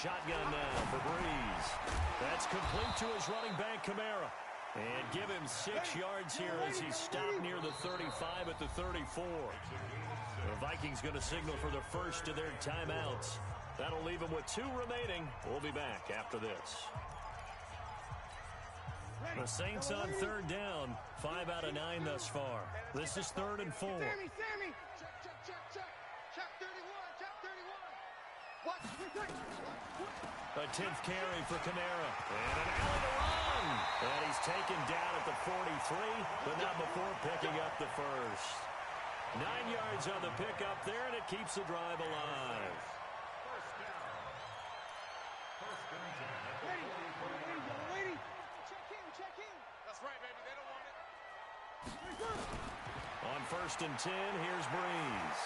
Shotgun now for Breeze. That's complete to his running back, Kamara. And give him 6 yards here as he's stopped near the 35 at the 34. The Vikings going to signal for the first of their timeouts. That'll leave them with 2 remaining. We'll be back after this. The Saints on 3rd down. 5 out of 9 thus far. This is 3rd and 4. Sammy. Check 31. Check 31. What? A 10th carry for Kamara. And an alley to run. And he's taken down at the 43, but not before picking up the first. 9 yards on the pickup there, and it keeps the drive alive. Lady. Check in. That's right, baby. They don't want it. On 1st and 10, here's Breeze.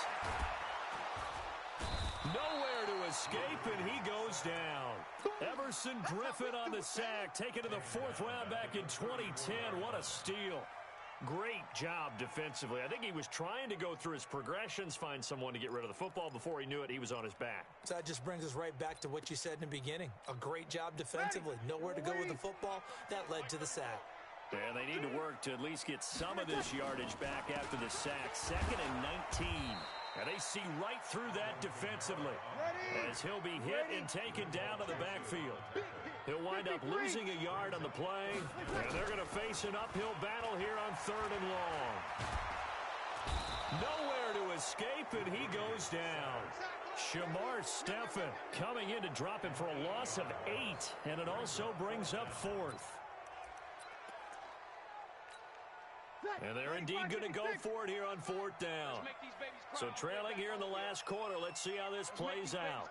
Nowhere to escape, and he goes down. Everson Griffin on the sack, taken to the 4th round back in 2010. What a steal. Great job defensively. I think he was trying to go through his progressions, find someone to get rid of the football. Before he knew it, he was on his back. So that just brings us right back to what you said in the beginning. A great job defensively. Nowhere to go with the football. That led to the sack. And they need to work to at least get some of this yardage back after the sack. 2nd and 19. And they see right through that defensively as he'll be hit and taken down to the backfield. He'll wind up losing a yard on the play, and they're going to face an uphill battle here on 3rd and long. Nowhere to escape, and he goes down. Shamar Stephen coming in to drop him for a loss of 8, and it also brings up 4th. And they're indeed going to go for it here on 4th down. So trailing here in the last quarter. Let's see how this plays out.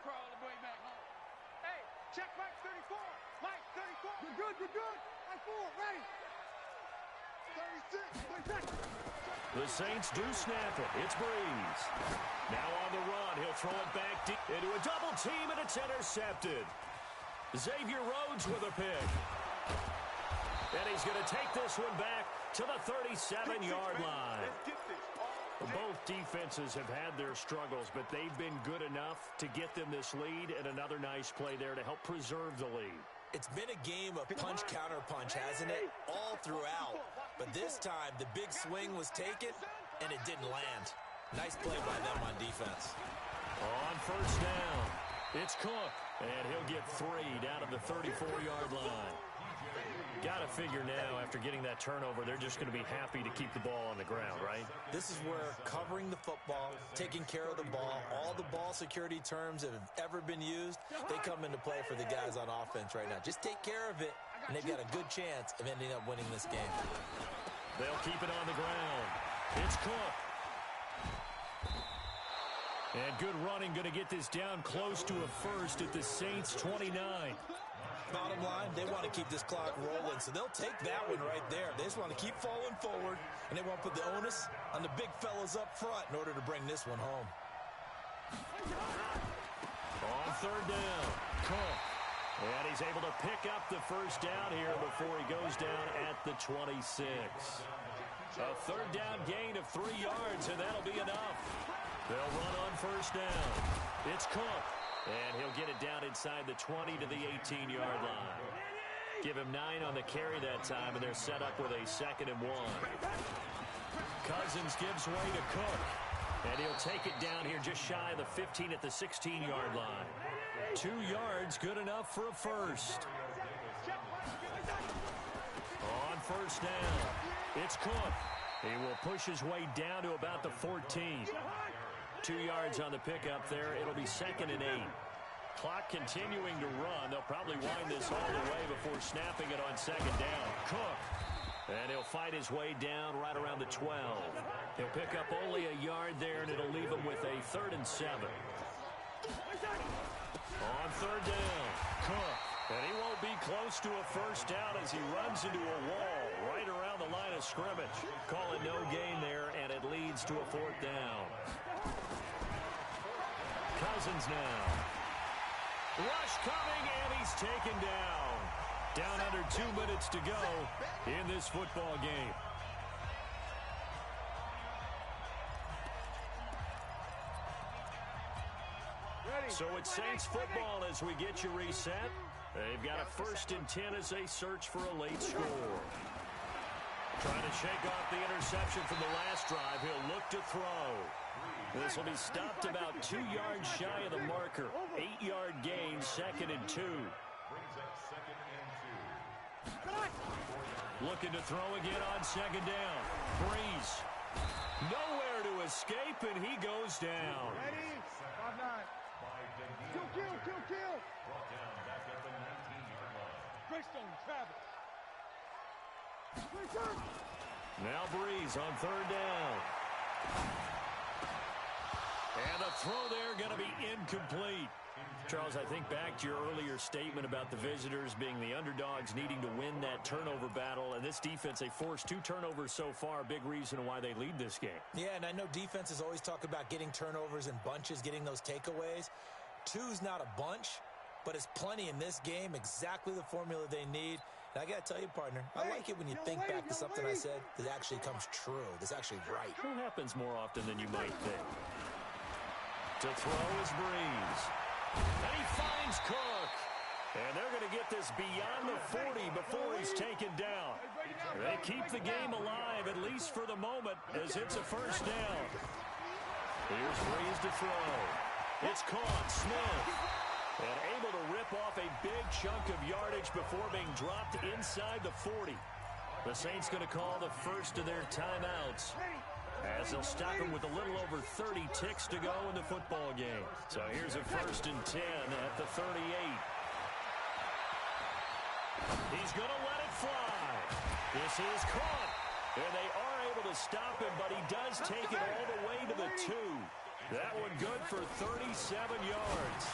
Hey, check Mike 34. Mike 34. We're good. Mike 4, ready. 36. The Saints do snap it. It's Breeze. Now on the run. He'll throw it back deep into a double team, and it's intercepted. Xavier Rhodes with a pick. And he's going to take this one back to the 37-yard line. Both defenses have had their struggles, but they've been good enough to get them this lead, and another nice play there to help preserve the lead. It's been a game of punch-counter-punch, hasn't it? All throughout. But this time, the big swing was taken, and it didn't land. Nice play by them on defense. On 1st down, it's Cook, and he'll get 3 down at the 34-yard line. Got to figure now, after getting that turnover, they're just going to be happy to keep the ball on the ground, right? This is where covering the football, taking care of the ball, all the ball security terms that have ever been used, they come into play for the guys on offense right now. Just take care of it, and they've got a good chance of ending up winning this game. They'll keep it on the ground. It's Cook. And good running, going to get this down close to a first at the Saints' 29. Bottom line, they want to keep this clock rolling, so they'll take that one right there. They just want to keep falling forward, and they want to put the onus on the big fellas up front in order to bring this one home. On 3rd down, Cook. And he's able to pick up the first down here before he goes down at the 26. A 3rd down gain of 3 yards, and that'll be enough. They'll run on 1st down. It's Cook. And he'll get it down inside the 20 to the 18-yard line. Give him 9 on the carry that time, and they're set up with a 2nd and 1. Cousins gives way to Cook. And he'll take it down here just shy of the 15 at the 16-yard line. 2 yards, good enough for a first. On 1st down, it's Cook. He will push his way down to about the 14. 2 yards on the pickup there. It'll be 2nd and 8. Clock continuing to run. They'll probably wind this all the way before snapping it on 2nd down. Cook. And he'll fight his way down right around the 12. He'll pick up only a yard there, and it'll leave him with a 3rd and 7. On 3rd down, Cook. And he won't be close to a first down as he runs into a wall right around the line of scrimmage. Call it no gain there, and it leads to a 4th down. Cousins now. Rush coming, and he's taken down. Down under 2 minutes to go in this football game. So it's Saints football as we get you reset. They've got a 1st and 10 as they search for a late score. Trying to shake off the interception from the last drive. He'll look to throw. This will be stopped about 2 yards shy of the marker. 8-yard gain, 2nd and 2. Looking to throw again on 2nd down. Breeze. Nowhere to escape, and he goes down. Ready? 5-9. Kill. Brought down back at the 19-yard line. Greystone, Travis. Now Breeze on 3rd down. And the throw there going to be incomplete. Charles, I think back to your earlier statement about the visitors being the underdogs needing to win that turnover battle. And this defense, they forced 2 turnovers so far. Big reason why they lead this game. Yeah, and I know defenses always talk about getting turnovers in bunches, getting those takeaways. 2's not a bunch, but it's plenty in this game, exactly the formula they need. And I got to tell you, partner, I like it when you think back to something I said that actually comes true, that's actually right. It happens more often than you might think. To throw is Breeze. And he finds Cook. And they're going to get this beyond the 40 before he's taken down. They keep the game alive, at least for the moment, as it's a 1st down. Here's Breeze to throw. It's caught. Smith. And able to rip off a big chunk of yardage before being dropped inside the 40. The Saints going to call the first of their timeouts, as they'll stop him with a little over 30 ticks to go in the football game. So here's a 1st and 10 at the 38. He's going to let it fly. This is caught. And they are able to stop him, but he does take it all the way to the 2. That one good for 37 yards.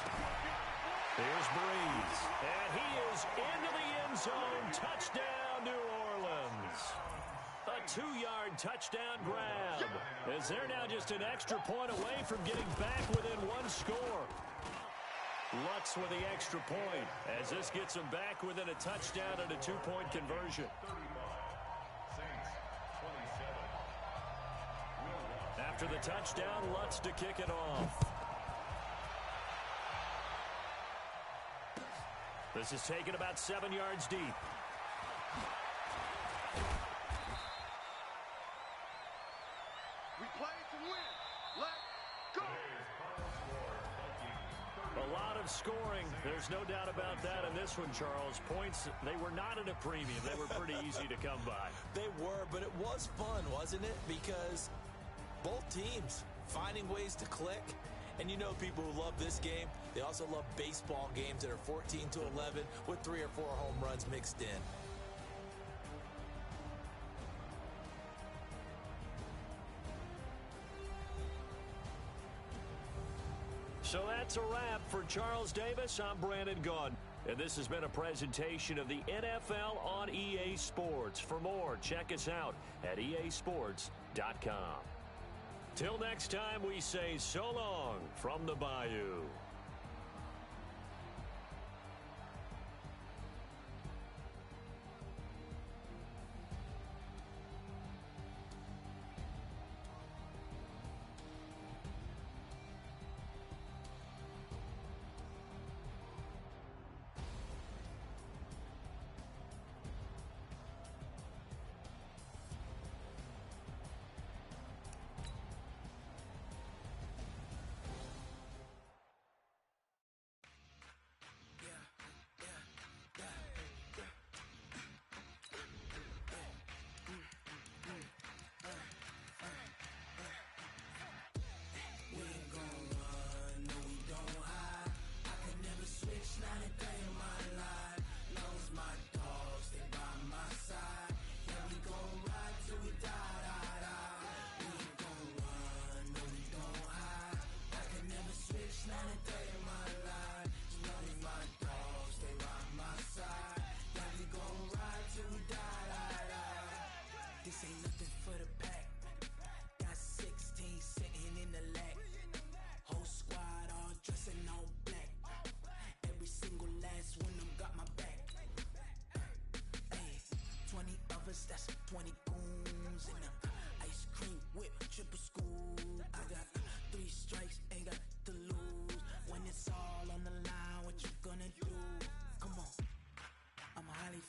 Here's Breeze. And he is into the end zone. Touchdown, New Orleans. A 2-yard touchdown grab, as they're now just an extra point away from getting back within 1 score. Lutz with the extra point, as this gets them back within a touchdown and a 2-point conversion. After the touchdown, Lutz to kick it off. This is taken about 7 yards deep. We play to win. Let's go. A lot of scoring. There's no doubt about that in this one, Charles. Points, they were not at a premium. They were pretty easy to come by. They were, but it was fun, wasn't it? Because both teams finding ways to click. And you know people who love this game, they also love baseball games that are 14-11 with 3 or 4 home runs mixed in. So that's a wrap for Charles Davis. I'm Brandon Gaudin. And this has been a presentation of the NFL on EA Sports. For more, check us out at easports.com. Till next time, we say so long from the Bayou.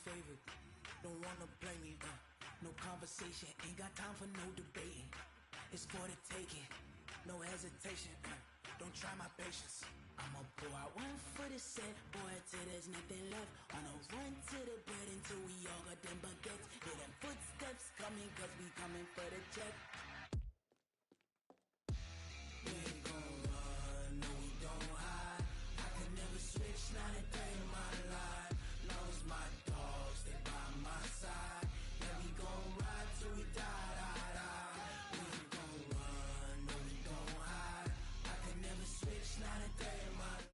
favorite. Don't wanna blame me, no conversation, ain't got time for no debating. It's for the taking, no hesitation, don't try my patience. I'ma pull out one for the set, boy, till there's nothing left. On a run to the bed until we all got them baguettes. Hear them footsteps coming, cause we coming for the check. We ain't gon' run, no we don't hide. I can never switch, not a day in my life. Long as my dogs, they by my side. Yeah, we gon' ride till we die, die, die. We ain't gon' run, no we don't hide. I can never switch, not a day in my life.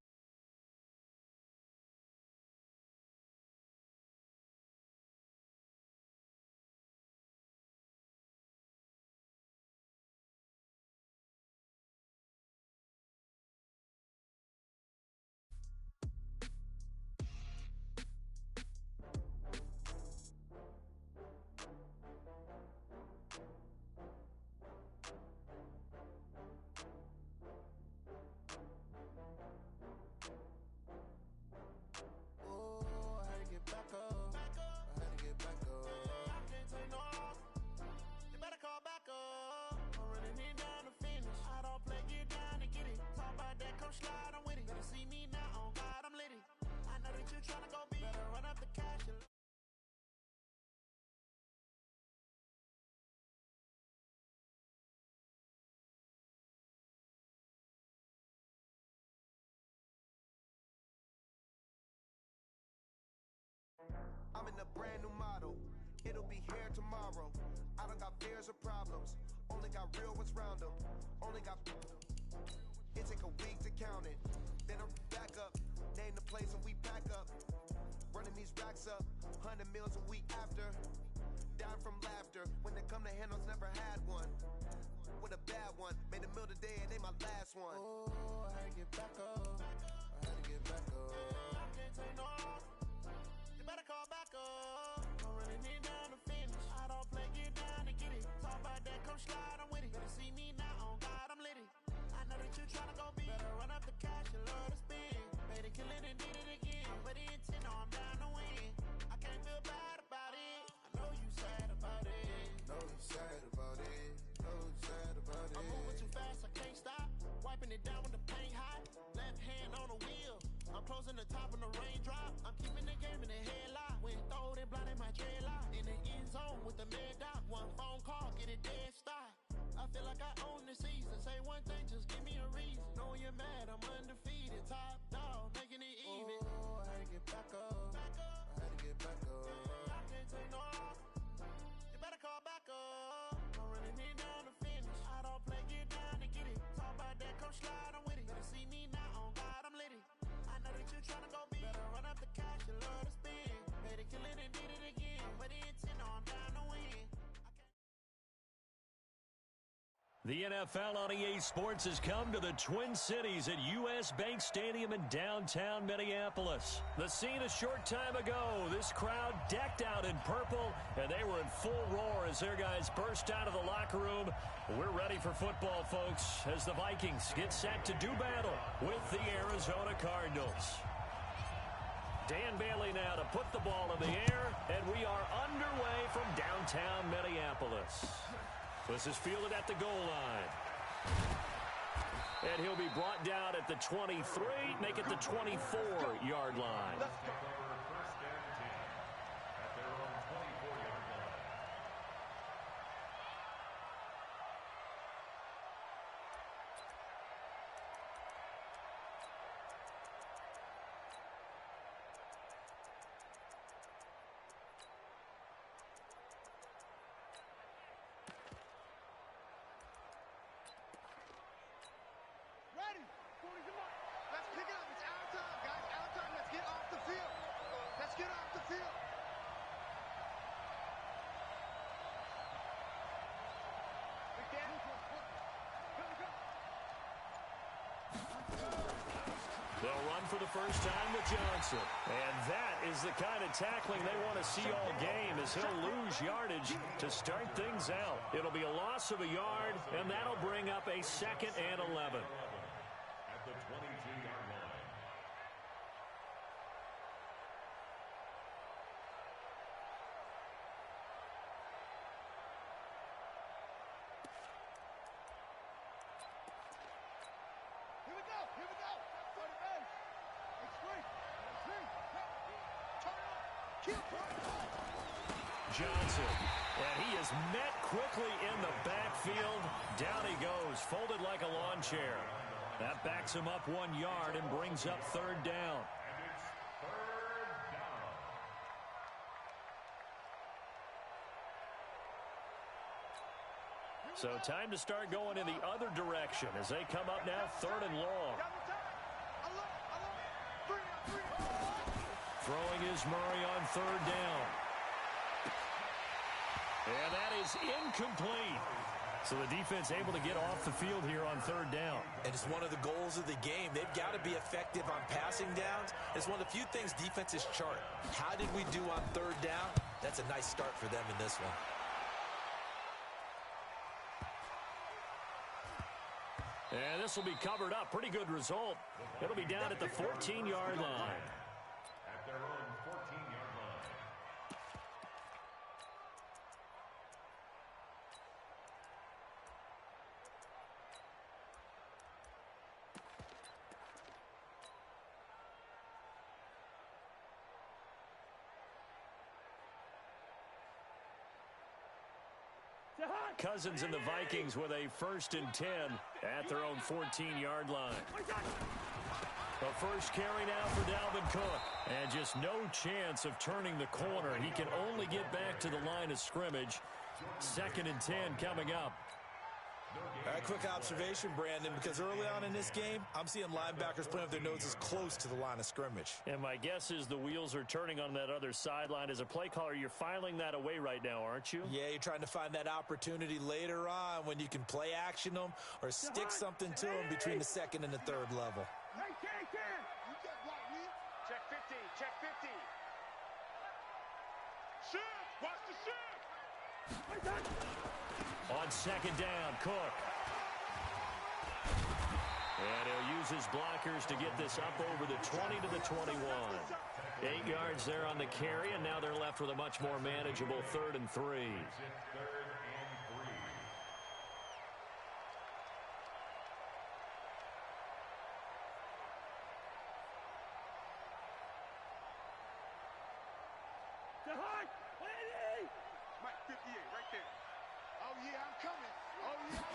I'm in a brand new model. It'll be here tomorrow. I don't got fears or problems. Only got real ones round them. Only got. It take a week to count it. Then I'm back up. Name the place and we pack up. Running these racks up. 100 meals a week after. Dying from laughter. When they come to handles, never had one. With a bad one. Made a meal today and they my last one. Oh, I had to get back up. I had to get back up. I can't take no. You better call back up. I'm running it down to finish. I don't play, get down to get it. Talk about that, come slide, I'm with it. Better see me now, on God, I'm litty. I know that you tryna go big. Better run up the cash, you love to spin. Made a killing and did it again. But the intent, no, I'm down to win. I can't feel bad about it. I know you sad about it. Know you sad about it. Know you sad about it. I'm moving too fast, I can't stop. Wiping it down with the paint hot. Left hand on the wheel. I'm closing the top on the raindrop. I'm keeping the game in the headlock. When throwed and blinded my dreadlock. In the end zone with the mad dot. One phone call, get it dead stop. I feel like I own the season. Say one thing, just give me a reason. Knowing you're mad, I'm undefeated. Top dog, making it even. Oh, I had to get back up. I had to get back up. I can't take no off. You better call back up. I'm running it down to finish. I don't play, get down to get it. Talk about that, come slide, I'm with it. Better see me now, on God, I'm litty. I know that you tryna go big. Better run up the cash, you love to spin. Made a killing and did it again. But the intent, no, I'm down to win. The NFL on EA Sports has come to the Twin Cities at U.S. Bank Stadium in downtown Minneapolis. The scene a short time ago, this crowd decked out in purple, and they were in full roar as their guys burst out of the locker room. We're ready for football, folks, as the Vikings get set to do battle with the Arizona Cardinals. Dan Bailey now to put the ball in the air, and we are underway from downtown Minneapolis. This is fielded at the goal line. And he'll be brought down at the 23, make it the 24-yard line. Ready. 40 come on. Let's pick it up. It's our time, guys. Our time. Let's get off the field. Let's get off the field. They'll run for the first time with Johnson. And that is the kind of tackling they want to see all game, as he'll lose yardage to start things out. It'll be a loss of a yard, and that'll bring up a 2nd and 11. At the 22-yard line. Here we go. Turn the base. Hey, swing. Swing. Turn it up. Kill. Johnson. And he is met quickly in the backfield. Down he goes, folded like a lawn chair. That backs him up 1 yard and brings up third down. So time to start going in the other direction as they come up now third and long. Throwing is Murray on third down. And that is incomplete. So the defense able to get off the field here on third down. And it's one of the goals of the game. They've got to be effective on passing downs. It's one of the few things defenses chart. How did we do on third down? That's a nice start for them in this one. And this will be covered up. Pretty good result. It'll be down at the 14-yard line. At their own 14-yard line. Cousins and the Vikings with a 1st and 10 at their own 14-yard line. The first carry now for Dalvin Cook. And just no chance of turning the corner. He can only get back to the line of scrimmage. 2nd and 10 coming up. A quick observation, Brandon, because early on in this game, I'm seeing linebackers playing with their noses close to the line of scrimmage. And my guess is the wheels are turning on that other sideline. As a play caller, you're filing that away right now, aren't you? Yeah, you're trying to find that opportunity later on when you can play action them or stick something to them between the 2nd and the 3rd level. Check 50. Check 50. Shift. Watch the shift. On 2nd down, Cook. And he'll use his blockers to get this up over the 20 to the 21. 8 yards there on the carry, and now they're left with a much more manageable 3rd and 3. Mike 58 right there. Oh, yeah, I'm coming. Oh, yeah.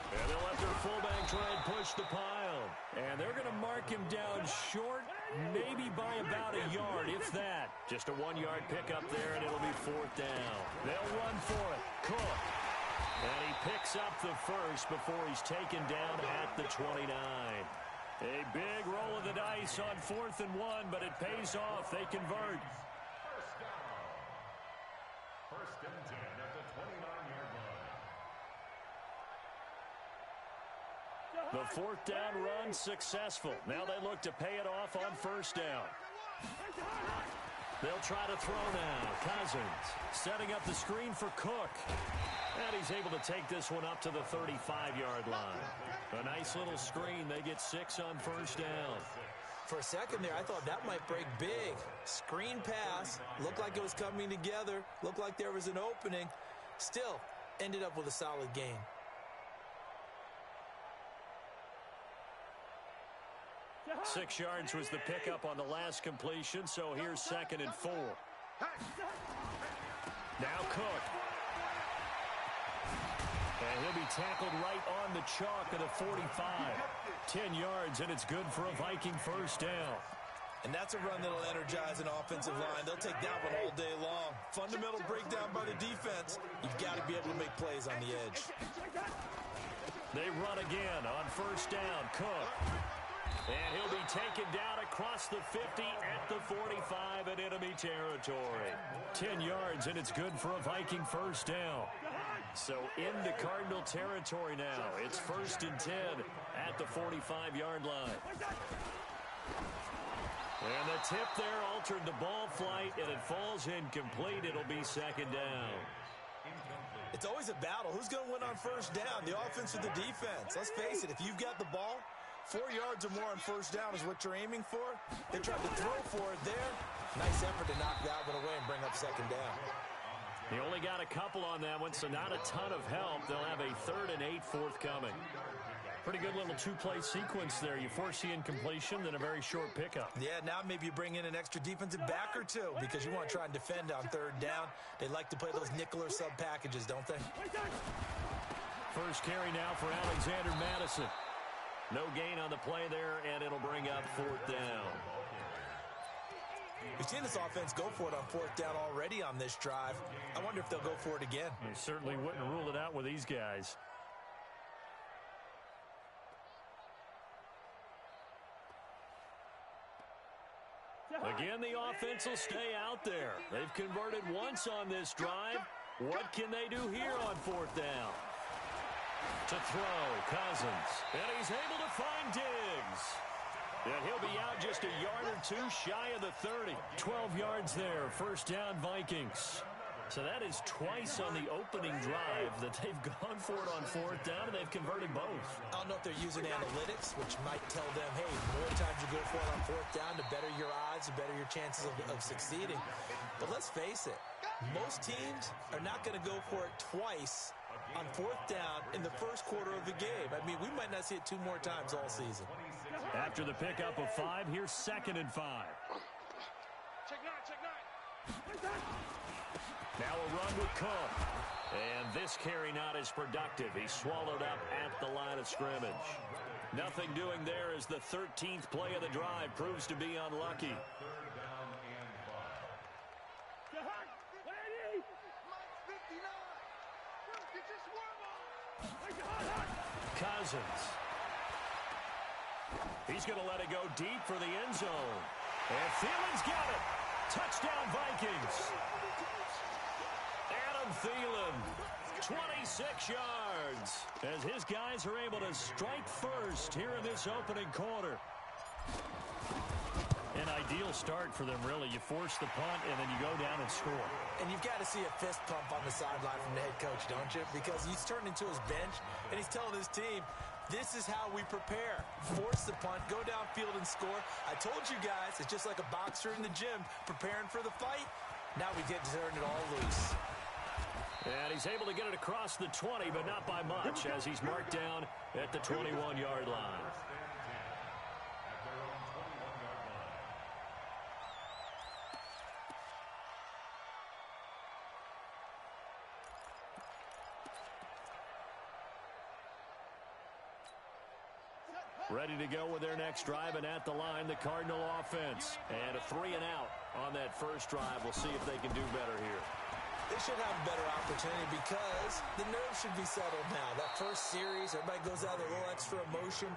And they'll let their fullback try and push the pile. And they're going to mark him down short, maybe by about a yard, if that. Just a 1-yard pickup there, and it'll be 4th down. They'll run for it. Cook. And he picks up the first before he's taken down at the 29. A big roll of the dice on 4th and 1, but it pays off. They convert. First and 10 at the 29-yard line. The 4th down run successful. Now they look to pay it off on 1st down. They'll try to throw now. Cousins setting up the screen for Cook. And he's able to take this one up to the 35-yard line. A nice little screen. They get 6 on 1st down. For a second there, I thought that might break big. Screen pass. Looked like it was coming together. Looked like there was an opening. Still, ended up with a solid gain. Six yards was the pickup on the last completion, so here's 2nd and 4. Now Cook. And he'll be tackled right on the chalk of the 45. 10 yards, and it's good for a Viking 1st down. And that's a run that'll energize an offensive line. They'll take that one all day long. Fundamental breakdown by the defense. You've got to be able to make plays on the edge. They run again on 1st down. Cook. And he'll be taken down across the 50 at the 45 in enemy territory. 10 yards, and it's good for a Viking 1st down. So into Cardinal territory now. It's 1st and 10 at the 45-yard line. And the tip there altered the ball flight, and it falls incomplete. It'll be 2nd down. It's always a battle. Who's going to win on 1st down, the offense or the defense? Let's face it, if you've got the ball, 4 yards or more on 1st down is what you're aiming for. They tried to throw for it there. Nice effort to knock that one away and bring up 2nd down. He only got a couple on that one, so not a ton of help. They'll have a 3rd and 8 forthcoming. Pretty good little two-play sequence there. You force the incompletion, then a very short pickup. Yeah, now maybe you bring in an extra defensive back or two because you want to try and defend on third down. They like to play those nickel or sub packages, don't they? First carry now for Alexander Madison. No gain on the play there, and it'll bring up fourth down. We've seen this offense go for it on fourth down already on this drive. I wonder if they'll go for it again. They certainly wouldn't rule it out with these guys. Again, the offense will stay out there. They've converted once on this drive. What can they do here on fourth down? To throw, Cousins. And he's able to find Diggs. And he'll be out just a yard or two shy of the 30. 12 yards there, first down Vikings. So that is twice on the opening drive that they've gone for it on fourth down, and they've converted both. I don't know if they're using analytics, which might tell them, hey, the more times you go for it on fourth down, the better your odds, the better your chances of succeeding. But let's face it, most teams are not going to go for it twice on fourth down in the first quarter of the game. I mean, we might not see it two more times all season. After the pickup of 5, here's 2nd and 5. Check nine. Now a run with Cook. And this carry not as productive. He's swallowed up at the line of scrimmage. Nothing doing there as the 13th play of the drive proves to be unlucky. Third down and 5. Cousins. He's going to let it go deep for the end zone. And Thielen's got it. Touchdown, Vikings. Adam Thielen, 26 yards, as his guys are able to strike first here in this opening quarter. An ideal start for them, really. You force the punt, and then you go down and score. And you've got to see a fist pump on the sideline from the head coach, don't you? Because he's turned into his bench, and he's telling his team, this is how we prepare. Force the punt, go downfield and score. I told you guys, it's just like a boxer in the gym preparing for the fight. Now we get to turn it all loose. And he's able to get it across the 20, but not by much, as he's marked down at the 21-yard line. Ready to go with their next drive, and at the line, the Cardinal offense. And a 3 and out on that first drive. We'll see if they can do better here. They should have a better opportunity because the nerves should be settled now. That first series, everybody goes out with a little extra emotion.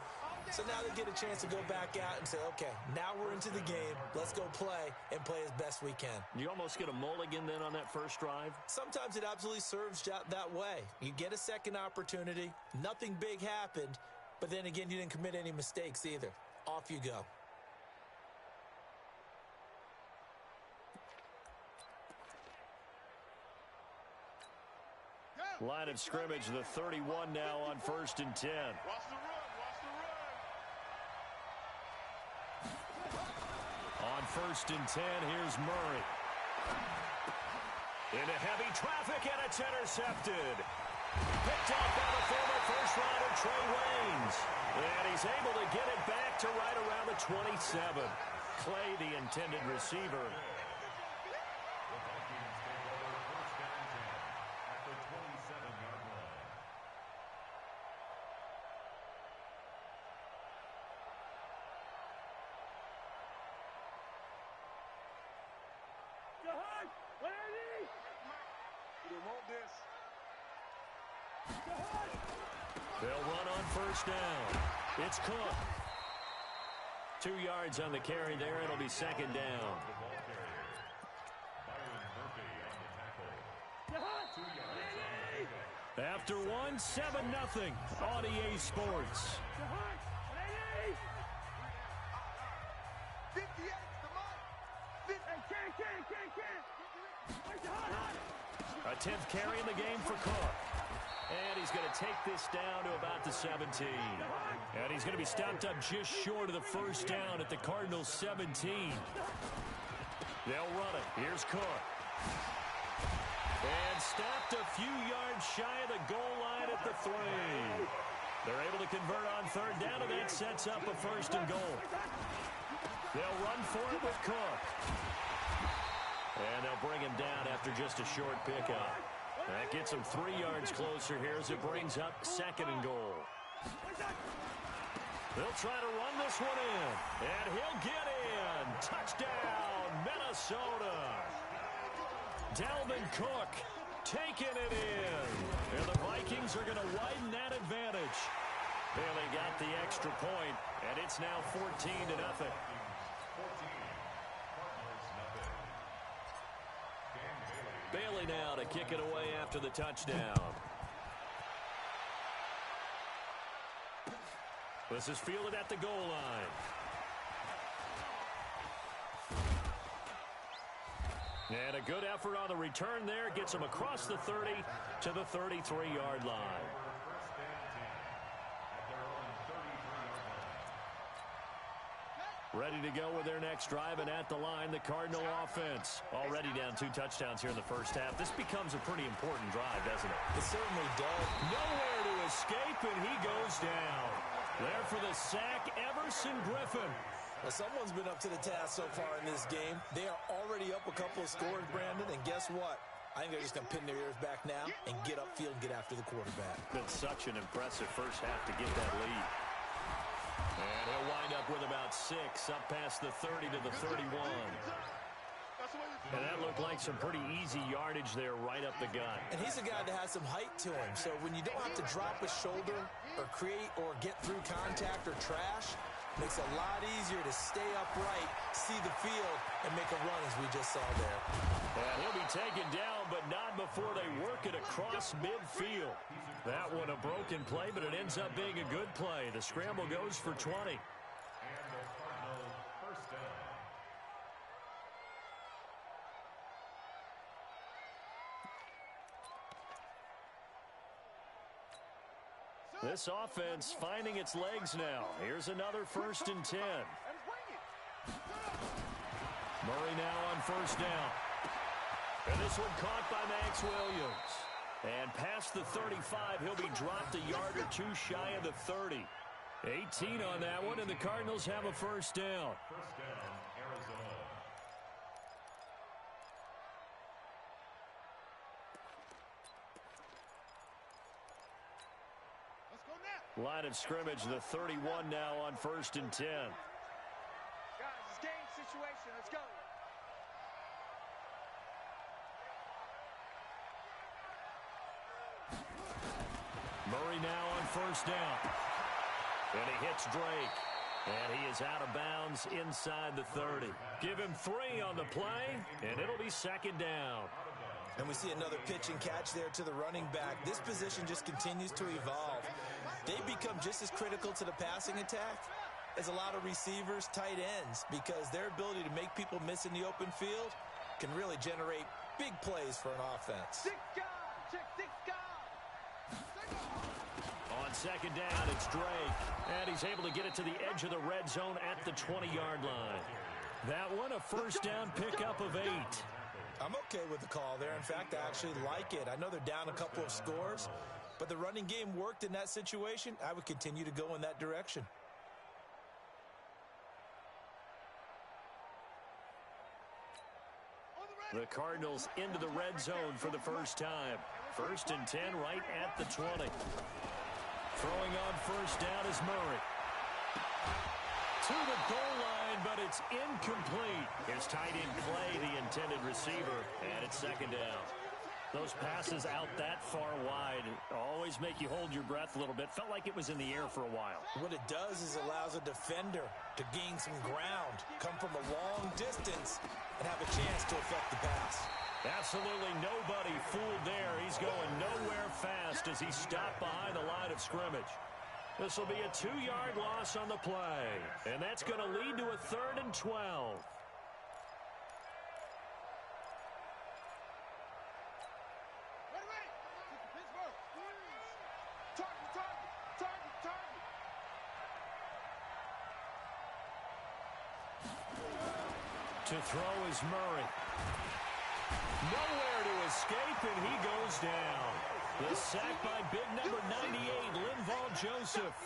So now they get a chance to go back out and say, okay, now we're into the game. Let's go play and play as best we can. You almost get a mulligan then on that first drive? Sometimes it absolutely serves that way. You get a second opportunity. Nothing big happened. But then again, you didn't commit any mistakes either. Off you go. Line of scrimmage, the 31 now on 1st and 10. Watch the run. On 1st and 10, here's Murray. Into heavy traffic, and it's intercepted. Picked off by the former first-rounder Trey Waynes. And he's able to get it back to right around the 27. Clay, the intended receiver. They'll run on first down. It's Cook. 2 yards on the carry there. It'll be 2nd down. After 1, 7-0 on EA Sports. 58, A 10th carry in the game for Cook. And he's going to take this down to about the 17. And he's going to be stopped up just short of the first down at the Cardinals' 17. They'll run it. Here's Cook. And stopped a few yards shy of the goal line at the 3. They're able to convert on third down, and that sets up a 1st and goal. They'll run for it with Cook. And they'll bring him down after just a short pickup. That gets him 3 yards closer here as it brings up 2nd and goal. They'll try to run this one in, and he'll get in. Touchdown, Minnesota. Dalvin Cook taking it in. And the Vikings are going to widen that advantage. Bailey got the extra point, and it's now 14-0. Bailey now to kick it away after the touchdown. This is fielded at the goal line. And a good effort on the return there. Gets him across the 30 to the 33-yard line. Ready to go with their next drive, and at the line, the Cardinal offense. Already down 2 touchdowns here in the first half. This becomes a pretty important drive, doesn't it? It certainly does. Nowhere to escape, and he goes down. There for the sack, Everson Griffin. Well, someone's been up to the task so far in this game. They are already up a couple of scores, Brandon, and guess what? I think they're just going to pin their ears back now and get upfield and get after the quarterback. Been such an impressive first half to get that lead. And he'll wind up with about 6, up past the 30 to the 31. And that looked like some pretty easy yardage there right up the gut. And he's a guy that has some height to him. So when you don't have to drop a shoulder or create or get through contact or trash, makes it a lot easier to stay upright, see the field, and make a run as we just saw there. And he'll be taken down, but not before they work it across midfield. That one a broken play, but it ends up being a good play. The scramble goes for 20. And the Cardinal first down. This offense finding its legs now. Here's another 1st and 10. Murray now on 1st down. And this one caught by Max Williams. And past the 35, he'll be dropped a yard or 2 shy of the 30. 18 on that one, and the Cardinals have a 1st down. First down, Arizona. Let's go now. Line of scrimmage, the 31 now on 1st and 10. Guys, it's game situation. Let's go. Murray now on 1st down. And he hits Drake. And he is out of bounds inside the 30. Give him 3 on the play, and it'll be 2nd down. And we see another pitch and catch there to the running back. This position just continues to evolve. They become just as critical to the passing attack as a lot of receivers, tight ends, because their ability to make people miss in the open field can really generate big plays for an offense. On 2nd down, it's Drake. And he's able to get it to the edge of the red zone at the 20-yard line. That one, a 1st down pickup of 8. I'm okay with the call there. In fact, I actually like it. I know they're down a couple of scores, but the running game worked in that situation. I would continue to go in that direction. The Cardinals into the red zone for the first time. 1st and 10 right at the 20. Throwing on 1st down is Murray. To the goal line, but it's incomplete. Here's tight end Clay, the intended receiver, and it's 2nd down. Those passes out that far wide always make you hold your breath a little bit. Felt like it was in the air for a while. What it does is allows a defender to gain some ground, come from a long distance, and have a chance to affect the pass. Absolutely nobody fooled there. He's going nowhere fast as he stopped behind the line of scrimmage. This will be a 2-yard loss on the play, and that's going to lead to a 3rd and 12. To throw is Murray. Nowhere to escape, and he goes down. The sack by big number 98, Linval Joseph.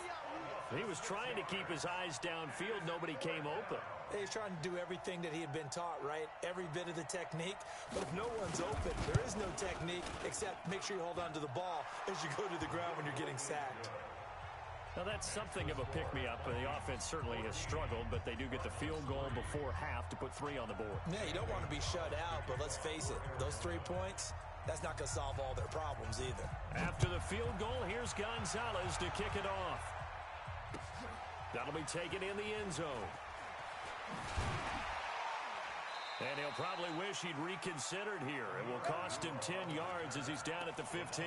He was trying to keep his eyes downfield. Nobody came open. He's trying to do everything that he had been taught, right? Every bit of the technique. But if no one's open, there is no technique except make sure you hold on to the ball as you go to the ground when you're getting sacked. Now, that's something of a pick-me-up. The offense certainly has struggled, but they do get the field goal before half to put 3 on the board. Yeah, you don't want to be shut out, but let's face it, those 3 points, that's not going to solve all their problems either. After the field goal, here's Gonzalez to kick it off. That'll be taken in the end zone. And he'll probably wish he'd reconsidered here. It will cost him 10 yards as he's down at the 15.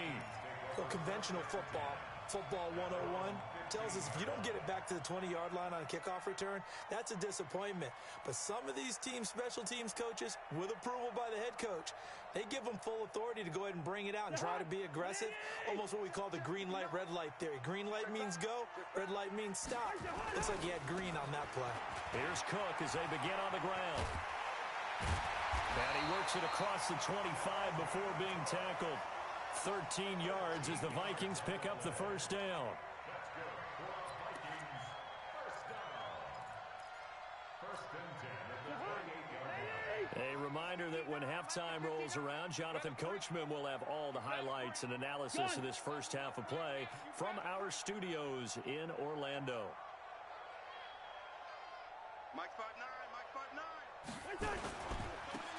Well, conventional football 101, tells us if you don't get it back to the 20-yard line on a kickoff return, that's a disappointment. But some of these special teams coaches, with approval by the head coach, they give them full authority to go ahead and bring it out and try to be aggressive, almost what we call the green light, red light theory. Green light means go, red light means stop. Looks like he had green on that play. Here's Cook as they begin on the ground. And he works it across the 25 before being tackled. 13 yards as the Vikings pick up the first down. A reminder that when halftime rolls around, Jonathan Coachman will have all the highlights and analysis of this first half of play from our studios in Orlando. Mike 5'9", Mike 5'9".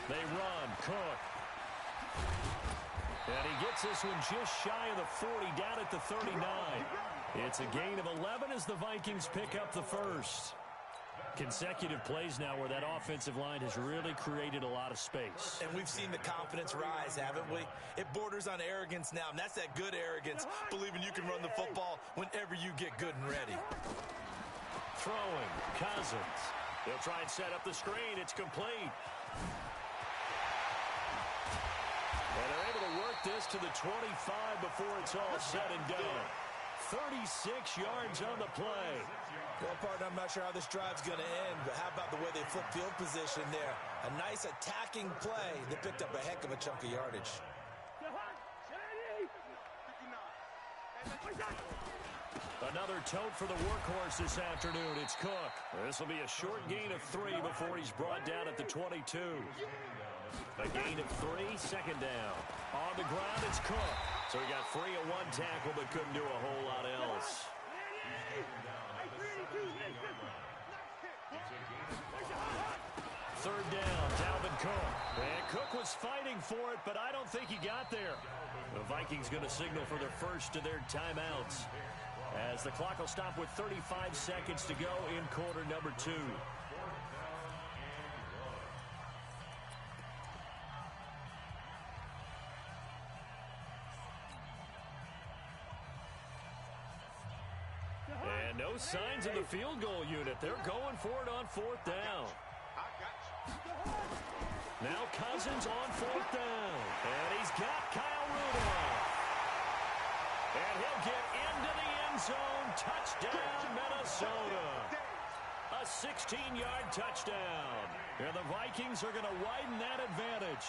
They run, Cook. And he gets this one just shy of the 40, down at the 39. It's a gain of 11 as the Vikings pick up the first. Consecutive plays now where that offensive line has really created a lot of space. And we've seen the confidence rise, haven't we? It borders on arrogance now, and that's that good arrogance, believing you can run the football whenever you get good and ready. Throwing, Cousins. They'll try and set up the screen. It's complete. And they're able to work this to the 25 before it's all said and done. 36 yards on the play. Well, partner, I'm not sure how this drive's going to end, but how about the way they flip field position there? A nice attacking play that picked up a heck of a chunk of yardage. Another tote for the workhorse this afternoon. It's Cook. This will be a short gain of 3 before he's brought down at the 22. A gain of 3, second down. On the ground, it's Cook. So he got free of 1 tackle, but couldn't do a whole lot else. Third down, Dalvin Cook. And Cook was fighting for it, but I don't think he got there. The Vikings going to signal for their first of their timeouts, as the clock will stop with 35 seconds to go in quarter number 2. And no signs of the field goal unit. They're going for it on 4th down. Now Cousins on 4th down. And he's got Kyle Rudolph. And he'll get into the end zone. Touchdown, Minnesota. A 16-yard touchdown. And the Vikings are going to widen that advantage.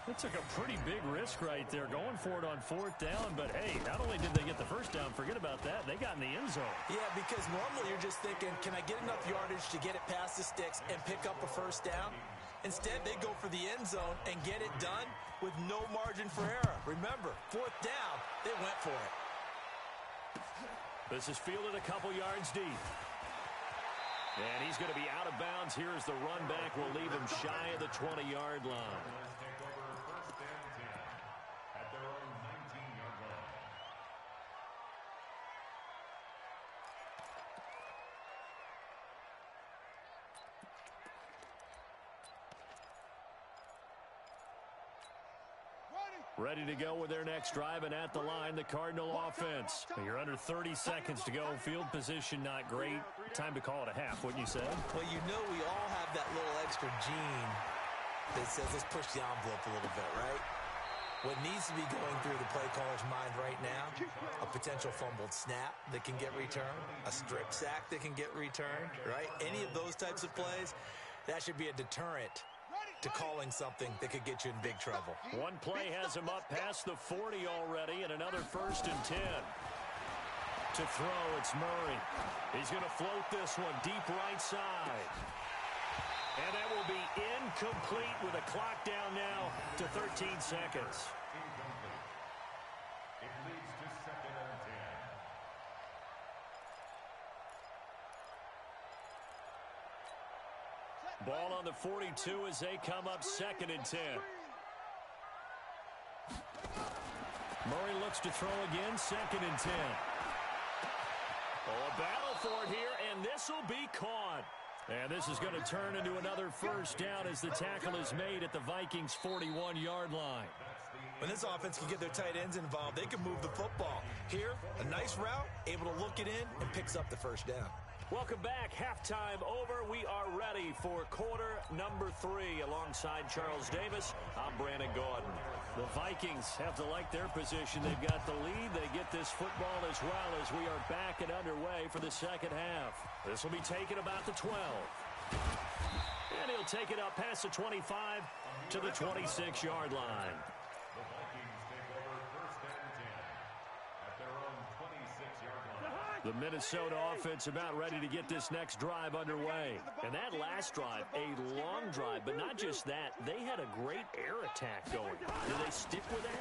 That took a pretty big risk right there, going for it on 4th down. But, hey, not only did they get the first down, forget about that, they got in the end zone. Yeah, because normally you're just thinking, can I get enough yardage to get it past the sticks and pick up a first down? Instead, they go for the end zone and get it done with no margin for error. Remember, 4th down, they went for it. This is fielded a couple yards deep. And he's going to be out of bounds. Here as the run back will leave him shy of the 20-yard line. Ready to go with their next drive, and at the line, the Cardinal offense. You're under 30 seconds to go. Field position not great. Time to call it a half, wouldn't you say? Well, you know we all have that little extra gene that says let's push the envelope a little bit, right? What needs to be going through the play caller's mind right now, a potential fumbled snap that can get returned, a strip sack that can get returned, right? Any of those types of plays, that should be a deterrent to calling something that could get you in big trouble. One play has him up past the 40 already, and another 1st and 10. To throw, it's Murray. He's going to float this one deep right side. And that will be incomplete with a clock down now to 13 seconds. Incomplete. It leads to 2nd and 10. Ball on the 42 as they come up 2nd and 10. Murray looks to throw again, 2nd and 10. Oh, a battle for it here, and this will be caught. And this is going to turn into another 1st down as the tackle is made at the Vikings' 41-yard line. When this offense can get their tight ends involved, they can move the football. Here, a nice route, able to look it in, and picks up the 1st down. Welcome back. Halftime over. We are ready for quarter number 3. Alongside Charles Davis, I'm Brandon Gordon. The Vikings have to like their position. They've got the lead. They get this football as well as we are back and underway for the second half. This will be taken about the 12. And he'll take it up past the 25 to the 26-yard line. The Vikings take over 1st and 10 at their own 26-yard line. The Minnesota offense about ready to get this next drive underway. And that last drive, a long drive, but not just that. They had a great air attack going. Do they stick with that?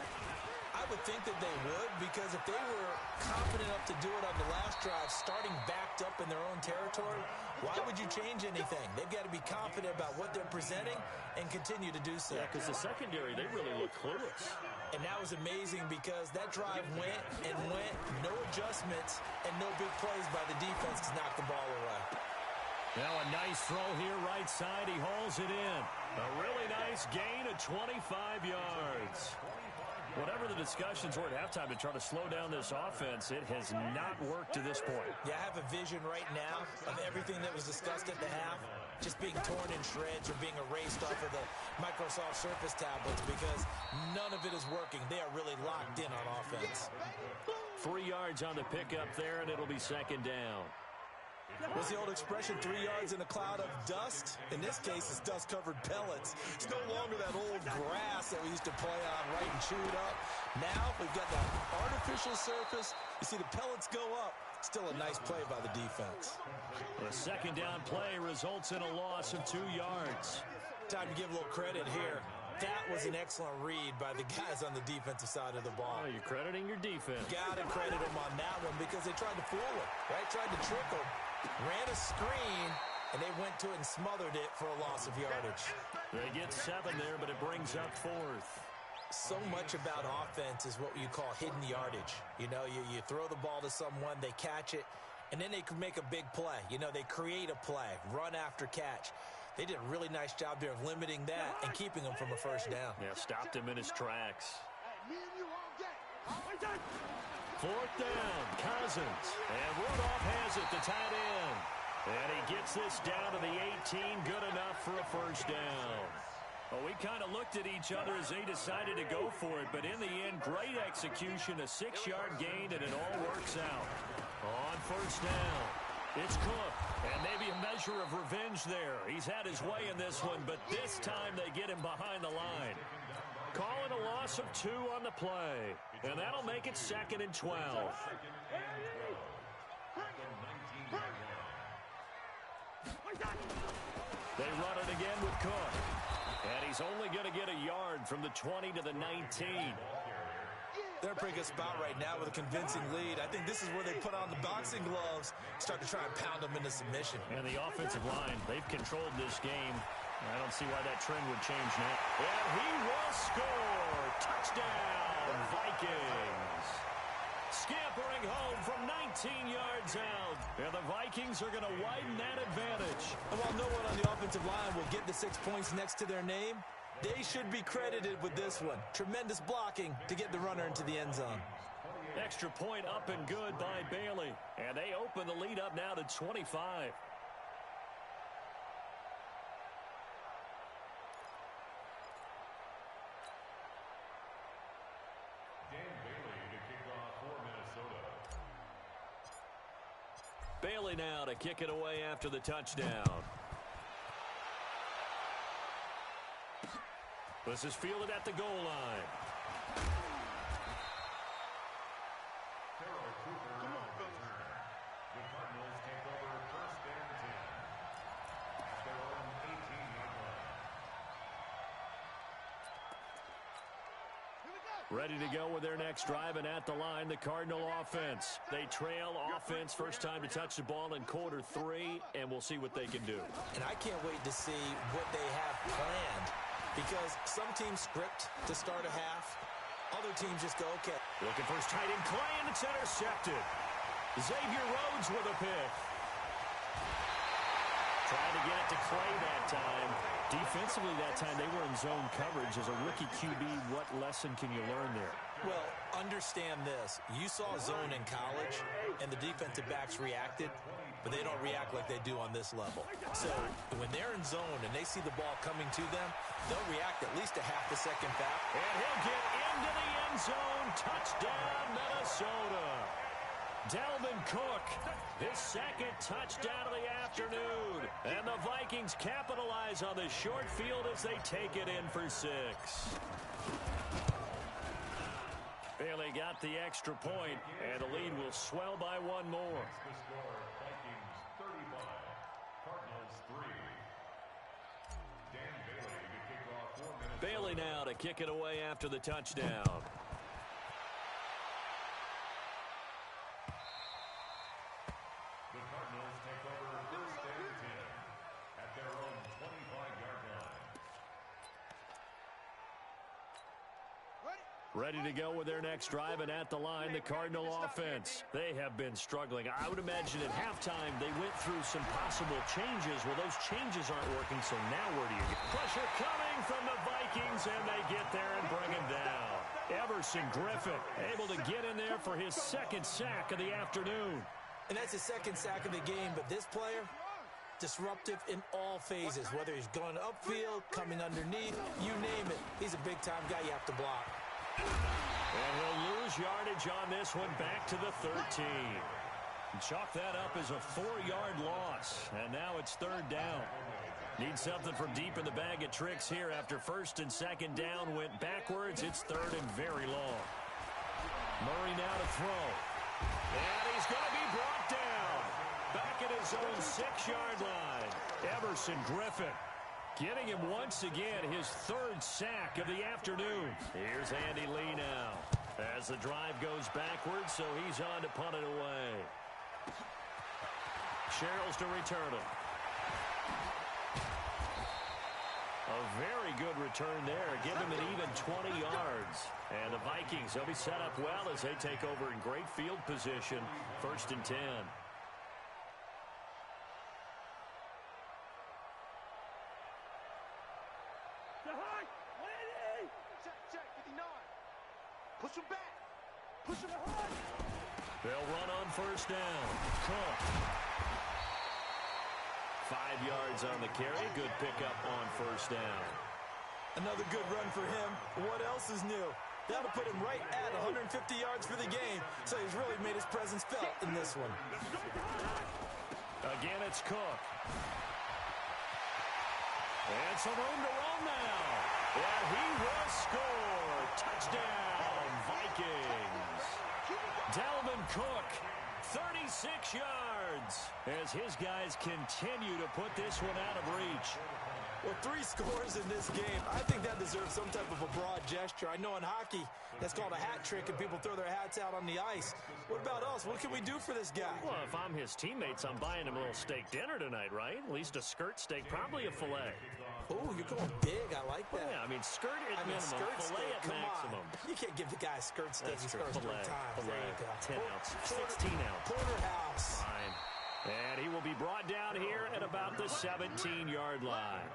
I would think that they would, because if they were confident enough to do it on the last drive, starting backed up in their own territory, why would you change anything? They've got to be confident about what they're presenting and continue to do so. Yeah, because the secondary, they really look clueless. And that was amazing because that drive went and went, no adjustments, and no big plays by the defense to knock the ball away. Now a nice throw here right side. He hauls it in. A really nice gain of 25 yards. Whatever the discussions were at halftime to try to slow down this offense, it has not worked to this point. Yeah, I have a vision right now of everything that was discussed at the half just being torn in shreds or being erased off of the Microsoft Surface tablets because none of it is working. They are really locked in on offense. 3 yards on the pickup there, and it'll be 2nd down. What's the old expression, 3 yards in a cloud of dust? In this case, it's dust-covered pellets. It's no longer that old grass that we used to play on, right, and chew it up. Now, we've got the artificial surface. You see the pellets go up. Still a nice play by the defense. The 2nd down play results in a loss of 2 yards. Time to give a little credit here. That was an excellent read by the guys on the defensive side of the ball. Oh, you're crediting your defense. Got to credit them on that one because they tried to fool him, right? Tried to trick him. Ran a screen, and they went to it and smothered it for a loss of yardage. They get 7 there, but it brings up 4th. So much about offense is what you call hidden yardage. You know, you throw the ball to someone, they catch it, and then they can make a big play. You know, they create a play, run after catch. They did a really nice job there of limiting that and keeping him from a 1st down. Yeah, stopped him in his tracks. 4th down, Cousins. And Rudolph has it, the tight end. And he gets this down to the 18, good enough for a 1st down. Well, we kind of looked at each other as they decided to go for it, but in the end, great execution, a 6-yard gain, and it all works out. On 1st down, it's Cook, and maybe a measure of revenge there. He's had his way in this one, but this time they get him behind the line. Calling a loss of 2 on the play, and that'll make it 2nd and 12. They run it again with Cook. And he's only going to get a yard from the 20 to the 19. They're a pretty good spot right now with a convincing lead. I think this is where they put on the boxing gloves, start to try and pound them into submission. And the offensive line, they've controlled this game. I don't see why that trend would change now. And he will score. Touchdown, Vikings. Scampering home from 19 yards out. And the Vikings are going to widen that advantage. And while no one on the offensive line will get the 6 points next to their name, they should be credited with this one. Tremendous blocking to get the runner into the end zone. Extra point up and good by Bailey. And they open the lead up now to 25. Bailey now to kick it away after the touchdown. This is fielded at the goal line. The Cardinals take over first and 10 at their own 18-yard line. Ready to go with their next drive, and at the line, the Cardinal offense. They trail offense first time to touch the ball in quarter 3, and we'll see what they can do. And I can't wait to see what they have planned, because some teams script to start a half. Other teams just go, okay. Looking for his tight end, Clay, and it's intercepted. Xavier Rhodes with a pick. Trying to get it to Clay that time. Defensively that time, they were in zone coverage. As a rookie QB, what lesson can you learn there? Well, understand this. You saw zone in college, and the defensive backs reacted, but they don't react like they do on this level. So when they're in zone and they see the ball coming to them, they'll react at least a half a second back. And he'll get into the end zone. Touchdown, Minnesota. Dalvin Cook, his second touchdown of the afternoon. And the Vikings capitalize on the short field as they take it in for 6. Bailey got the extra point, and the lead will swell by 1 more. The score, Vikings 35, Cardinals 3. Dan Bailey to kick off for Minnesota. Bailey now to kick it away after the touchdown. The Cardinals take over first and 10 at their own 25-yard line. Ready to go with their next drive, and at the line, the Cardinal offense. They have been struggling. I would imagine at halftime they went through some possible changes. Well, those changes aren't working, so now where do you get? Pressure coming from the Vikings, and they get there and bring him down. Everson Griffin able to get in there for his second sack of the afternoon. And that's his second sack of the game, but this player, disruptive in all phases, whether he's going upfield, coming underneath, you name it. He's a big-time guy you have to block. And he'll lose yardage on this one, back to the 13. Chalk that up as a 4-yard loss, and now it's 3rd down. Need something from deep in the bag of tricks here after first and second down went backwards. It's 3rd and very long. Murray now to throw. And he's going to be brought down. Back at his own 6-yard line. Everson Griffin getting him once again his 3rd sack of the afternoon. Here's Andy Lee now as the drive goes backwards, so he's on to punt it away. Sherrills to return it. A very good return there. Give him an even 20 yards. And the Vikings, they'll be set up well as they take over in great field position. 1st and 10. Check, 59. Push him back. Push him hard. They'll run on 1st down. Cook. 5 yards on the carry. Good pickup on 1st down. Another good run for him. What else is new? That'll put him right at 150 yards for the game, so he's really made his presence felt in this one. Again, it's Cook. And some room to run now. And he will score. Touchdown, Vikings. Dalvin Cook, 36 yards, as his guys continue to put this one out of reach. Well, 3 scores in this game. I think that deserves some type of a broad gesture. I know in hockey, that's called a hat trick, and people throw their hats out on the ice. What about us? What can we do for this guy? Well, if I'm his teammates, I'm buying him a little steak dinner tonight, right? At least a skirt steak, probably a filet. Oh, you're going big. I like that. Yeah, I mean, skirt at minimum, skirt filet steak, at come maximum. on. You can't give the guy a skirt steak. That's He true. scores 3 Filet, times. There filet, you go. 10 ounce, 16 ounce. Porterhouse. Fine. And he will be brought down here at about the 17-yard line.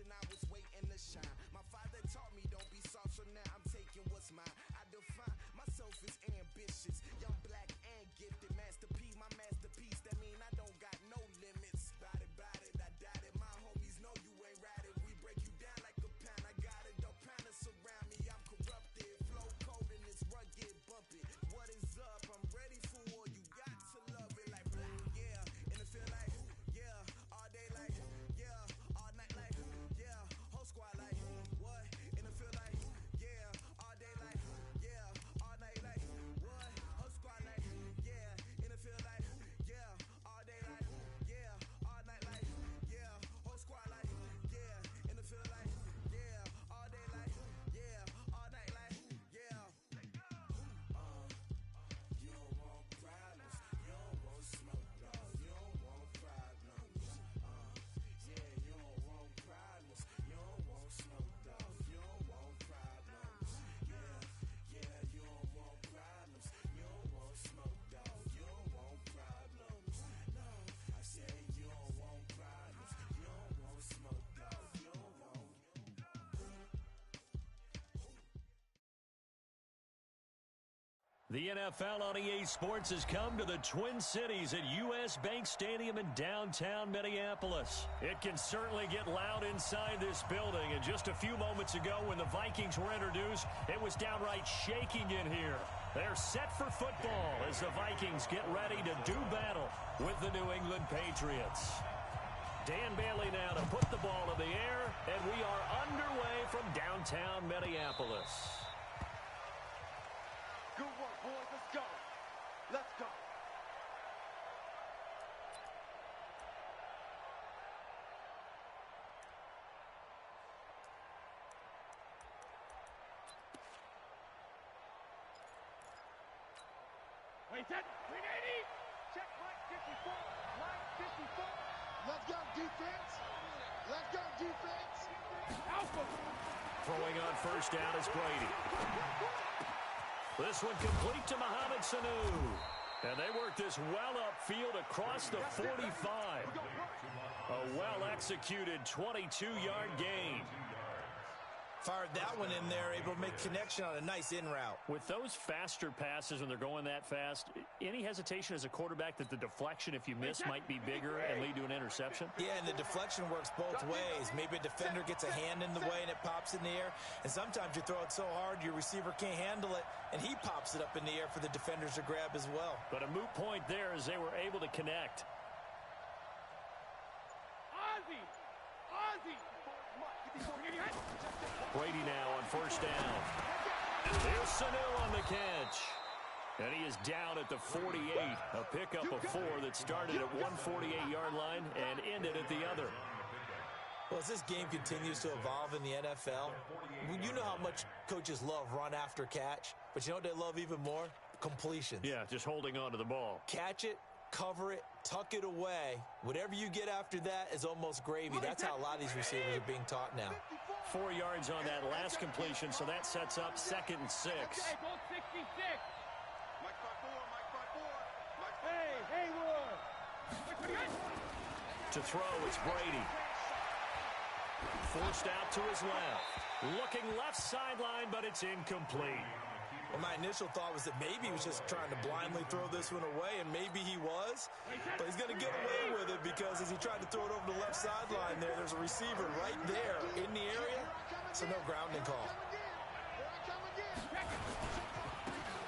generation, I was waiting to shine. My father taught me don't be soft, so now I'm taking what's mine. I define myself as ambitious, young, black, and gifted. Master P, my masterpiece. That mean I don't got no limits. Bout it, I doubt it. My homies know you ain't ride it. We break you down like a pound. I got it, don't pound us around me. I'm corrupted, flow cold and it's rugged, bumpy. What is up? I'm ready for war. You got to love it like yeah, and it feel like yeah, all day like yeah, all night like yeah, whole squad like what? And it feel like yeah, all day like yeah, all night like what? Whole squad like yeah, and it feel like yeah, all day like yeah, all night like yeah, whole squad like yeah, and it feel like yeah, all day like yeah, all night like yeah. You don't want problems, you don't want smoke, dog. You don't want problems. Yeah, you don't want problems, you don't want smoke, dog. You don't want problems. Yeah, you don't want problems, you don't want smoke, dog. You don't want problems. No, I said you don't want problems, you don't want smoke, dog. You don't want. The NFL on EA Sports has come to the Twin Cities at U.S. Bank Stadium in downtown Minneapolis. It can certainly get loud inside this building, and just a few moments ago when the Vikings were introduced, it was downright shaking in here. They're set for football as the Vikings get ready to do battle with the New England Patriots. Dan Bailey now to put the ball in the air, and we are underway from downtown Minneapolis. Good work, boys. Let's go. Let's go. Wait, set. 380. Check line 54. Line 54. Let's go, defense. Let's go, defense. Alpha. Throwing on first down is Brady. This one complete to Mohamed Sanu. And they work this well upfield across the 45. A well-executed 22-yard gain. Fired that one in there, able to make connection on a nice in route. With those faster passes when they're going that fast, any hesitation as a quarterback that the deflection, if you miss, might be bigger and lead to an interception? Yeah, and the deflection works both ways. Maybe a defender gets a hand in the way and it pops in the air. And sometimes you throw it so hard your receiver can't handle it, and he pops it up in the air for the defenders to grab as well. But a moot point there as they were able to connect. Ozzy. Brady now on first down. Here's Sanu on the catch. And he is down at the 48. A pickup of 4 that started at 148-yard line and ended at the other. Well, as this game continues to evolve in the NFL, you know how much coaches love run after catch, but you know what they love even more? Completions. Yeah, just holding on to the ball. Catch it, cover it, tuck it away. Whatever you get after that is almost gravy. That's how a lot of these receivers are being taught now. 4 yards on that last completion, so that sets up 2nd and 6. Okay, goal 66. Mike 5-4. Hey, Hayward. To throw, it's Brady. Forced out to his left. Looking left sideline, but it's incomplete. Well, my initial thought was that maybe he was just trying to blindly throw this one away, and maybe he was. But he's going to get away with it because as he tried to throw it over the left sideline there's a receiver right there in the area, so no grounding call.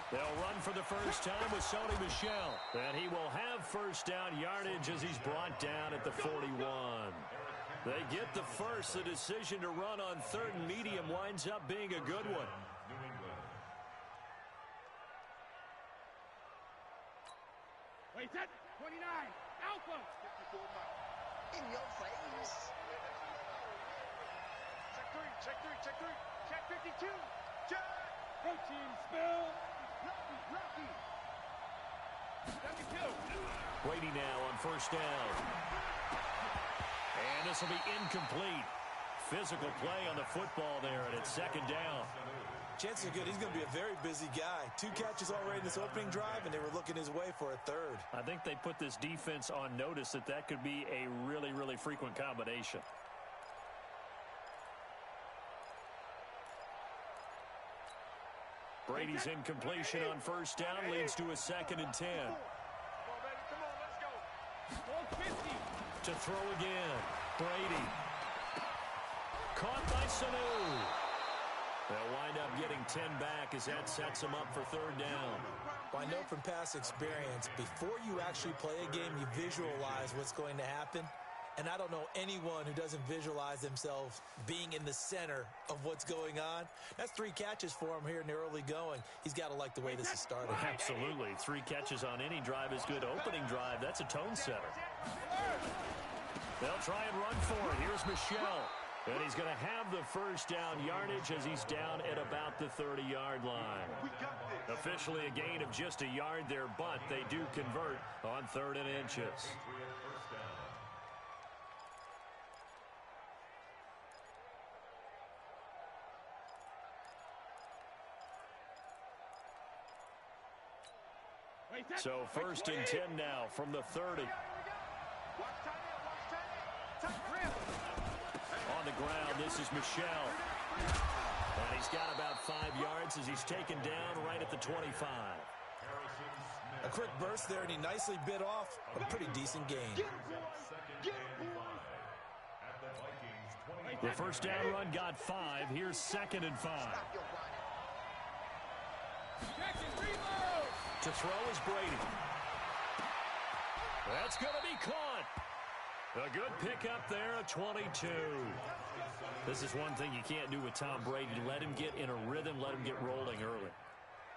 They'll run for the first time with Sony Michel. And he will have first down yardage as he's brought down at the 41. They get the first. The decision to run on 3rd and medium winds up being a good one. Wait, set. 29. Alpha. 54 Mike. In your face. Check 3. Check 52. Check. Protein spill. Lucky. 72. Brady now on first down. And this will be incomplete. Physical play on the football there, and it's 2nd down. Chances are good. He's going to be a very busy guy. 2 catches already in this opening drive, and they were looking his way for a 3rd. I think they put this defense on notice that could be a really, really frequent combination. Brady's incompletion on first down leads to a 2nd and 10. To throw again. Brady. Caught by Sanu. They'll wind up getting 10 back as that sets them up for 3rd down. Well, I know from past experience, before you actually play a game, you visualize what's going to happen. And I don't know anyone who doesn't visualize themselves being in the center of what's going on. That's 3 catches for him here in the early going. He's got to like the way this is starting. Absolutely. 3 catches on any drive is good. Opening drive, that's a tone setter. They'll try and run for it. Here's Michelle. And he's going to have the first down yardage as he's down at about the 30-yard line. Officially a gain of just a yard there, but they do convert on 3rd and inches. So 1st and 10 now from the 30. On the ground, this is Michelle. And he's got about 5 yards as he's taken down right at the 25. A quick burst there, and he nicely bit off a pretty decent gain. The first down run got 5. Here's 2nd and 5. To throw is Brady. That's going to be caught. A good pickup there, a 22. This is one thing you can't do with Tom Brady. Let him get in a rhythm, let him get rolling early.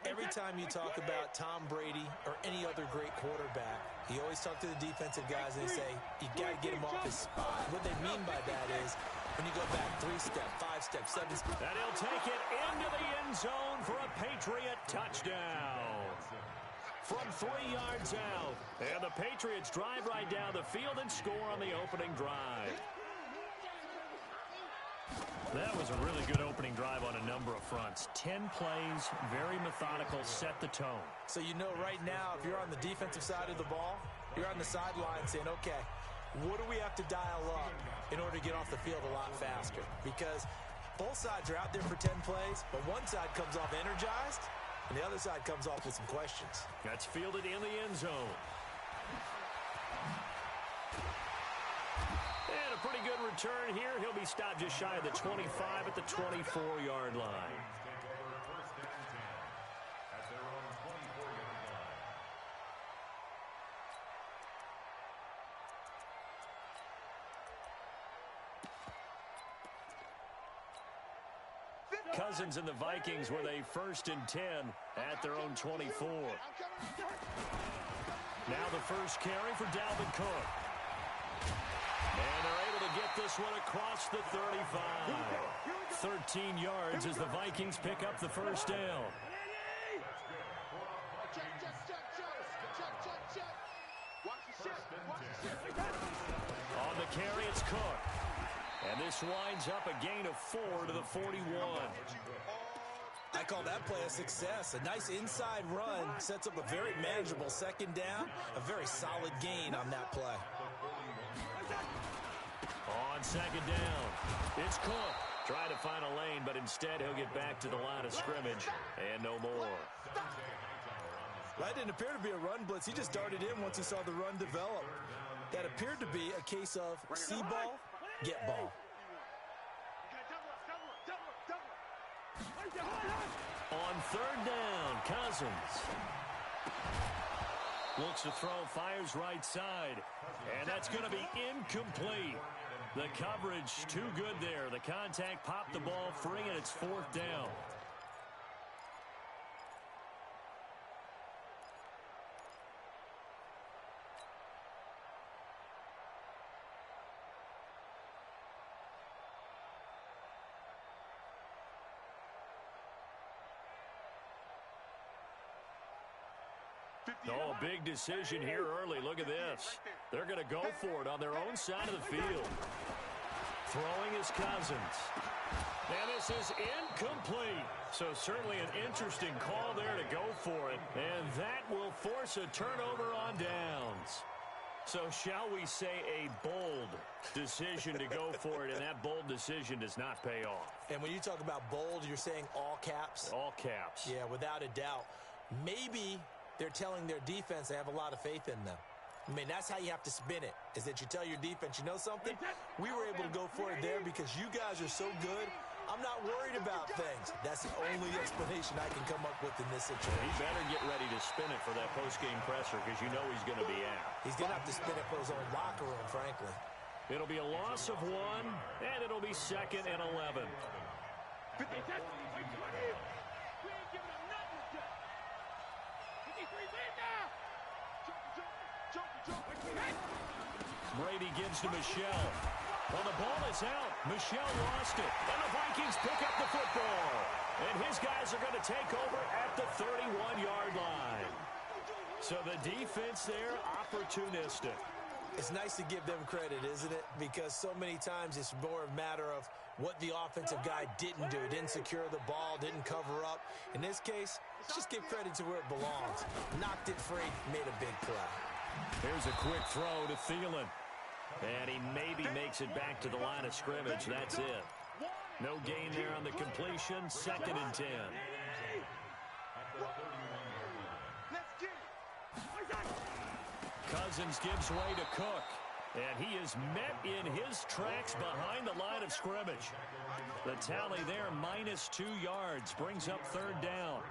Every time you talk about Tom Brady or any other great quarterback, you always talk to the defensive guys and they say, you got to get him off his spot. What they mean by that is when you go back 3 steps, 5 steps, 7 steps. And he'll take it into the end zone for a Patriot touchdown. From 3 yards out. And the Patriots drive right down the field and score on the opening drive. That was a really good opening drive on a number of fronts. 10 plays, very methodical, set the tone. So you know right now, if you're on the defensive side of the ball, you're on the sideline saying, okay, what do we have to dial up in order to get off the field a lot faster? Because both sides are out there for 10 plays, but one side comes off energized, and the other side comes off with some questions. That's fielded in the end zone. And a pretty good return here. He'll be stopped just shy of the 25 at the 24-yard line. Cousins and the Vikings with a 1st and 10 at their own 24. Now the first carry for Dalvin Cook. And they're able to get this one across the 35. 13 yards as the Vikings pick up the first down. On the carry, it's Cook. And this winds up a gain of 4 to the 41. I call that play a success. A nice inside run sets up a very manageable 2nd down. A very solid gain on that play. On 2nd down, it's Cook. Trying to find a lane, but instead he'll get back to the line of scrimmage. And no more. That didn't appear to be a run blitz. He just darted in once he saw the run develop. That appeared to be a case of see ball, get ball. On 3rd down, Cousins looks to throw, fires right side, and that's going to be incomplete. The coverage too good there. The contact popped the ball free, and it's 4th down. Oh, a big decision here early. Look at this. They're going to go for it on their own side of the field. Throwing is Cousins. And this is incomplete. So certainly an interesting call there to go for it. And that will force a turnover on downs. So shall we say a bold decision to go for it, and that bold decision does not pay off. And when you talk about bold, you're saying all caps? All caps. Yeah, without a doubt. Maybe they're telling their defense they have a lot of faith in them. I mean, that's how you have to spin it, is that you tell your defense, you know something? We were able to go for it there because you guys are so good. I'm not worried about things. That's the only explanation I can come up with in this situation. He better get ready to spin it for that post-game presser because you know he's going to be out. He's going to have to spin it for his own locker room, frankly. It'll be a loss of 1, and it'll be 2nd and 11. Brady gives to Michelle. Well, the ball is out. Michelle lost it. And the Vikings pick up the football. And his guys are going to take over at the 31-yard line. So the defense there, opportunistic. It's nice to give them credit, isn't it? Because so many times it's more a matter of what the offensive guy didn't do. Didn't secure the ball, didn't cover up. In this case, let's just give credit to where it belongs. Knocked it free, made a big play. Here's a quick throw to Thielen. And he maybe makes it back to the line of scrimmage. That's it. No gain there on the completion. 2nd and 10. Cousins gives way to Cook. And he is met in his tracks behind the line of scrimmage. The tally there, -2 yards, brings up 3rd down.